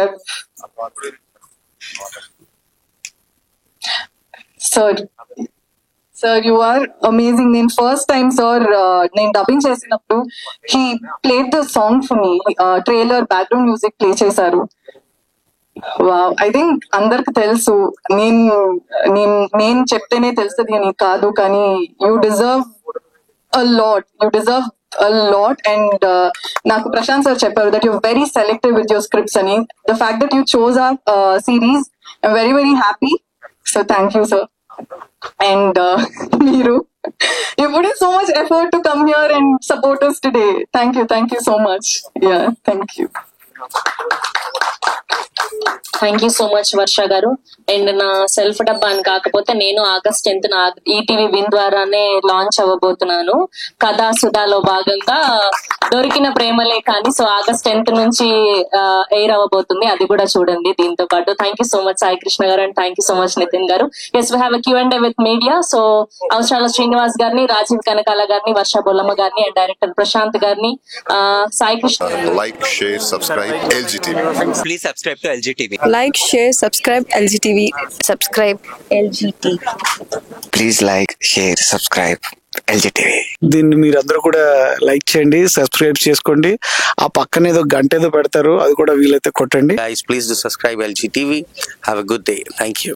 sir, you are amazing. Then first time sir నేను dubbing చేసినప్పుడు he played the song for me. Trailer background music play చేశారు. Wow, I think అందరికి తెలుసు, నేను చెప్తేనే తెలుస్తుంది అని కాదు, కానీ you deserve a lot and నాకు ప్రశాంత్ సార్ చెప్పారు that you very selective with your scripts అని. The fact that you chose our series I'm very very happy. So thank you sir. And మీరు you put in so much effort to come here and support us today. Thank you so much. Yeah, thank you. Thank you so much Varsha గారు. And నా self డబ్బా అని కాకపోతే నేను August 10th ETV win ద్వారానే launch అవ్వబోతున్నాను. కథా సుధాలో భాగంగా దొరికిన ప్రేమలే కానీ సో August 10th నుంచి ఎయిర్ అవ్వబోతుంది, అది కూడా చూడండి దీంతో పాటు. Thank you so much Sai Krishna గారు and thank you so much Nitin గారు. Yes we have Q&A with media. So Avasarala Srinivas గారిని, రాజీవ్ కనకాల గారిని, వర్ష బొల్లమ్మ గారిని అండ్ డైరెక్టర్ ప్రశాంత్ గారిని, Sai Krishna. Like, share, subscribe LGTV. Please subscribe to LGTV. Like, share, subscribe LGTV. Subscribe LGTV. Please like, share, subscribe LGTV. దీన్ని మీరందరూ కూడా like చేయండి, subscribe చేసుకోండి. ఆ పక్కన ఏదో గంట ఏదో పెడతారు, అది కూడా వీలైతే కొట్టండి. Guys, please do subscribe LGTV. Have a good day. Thank you.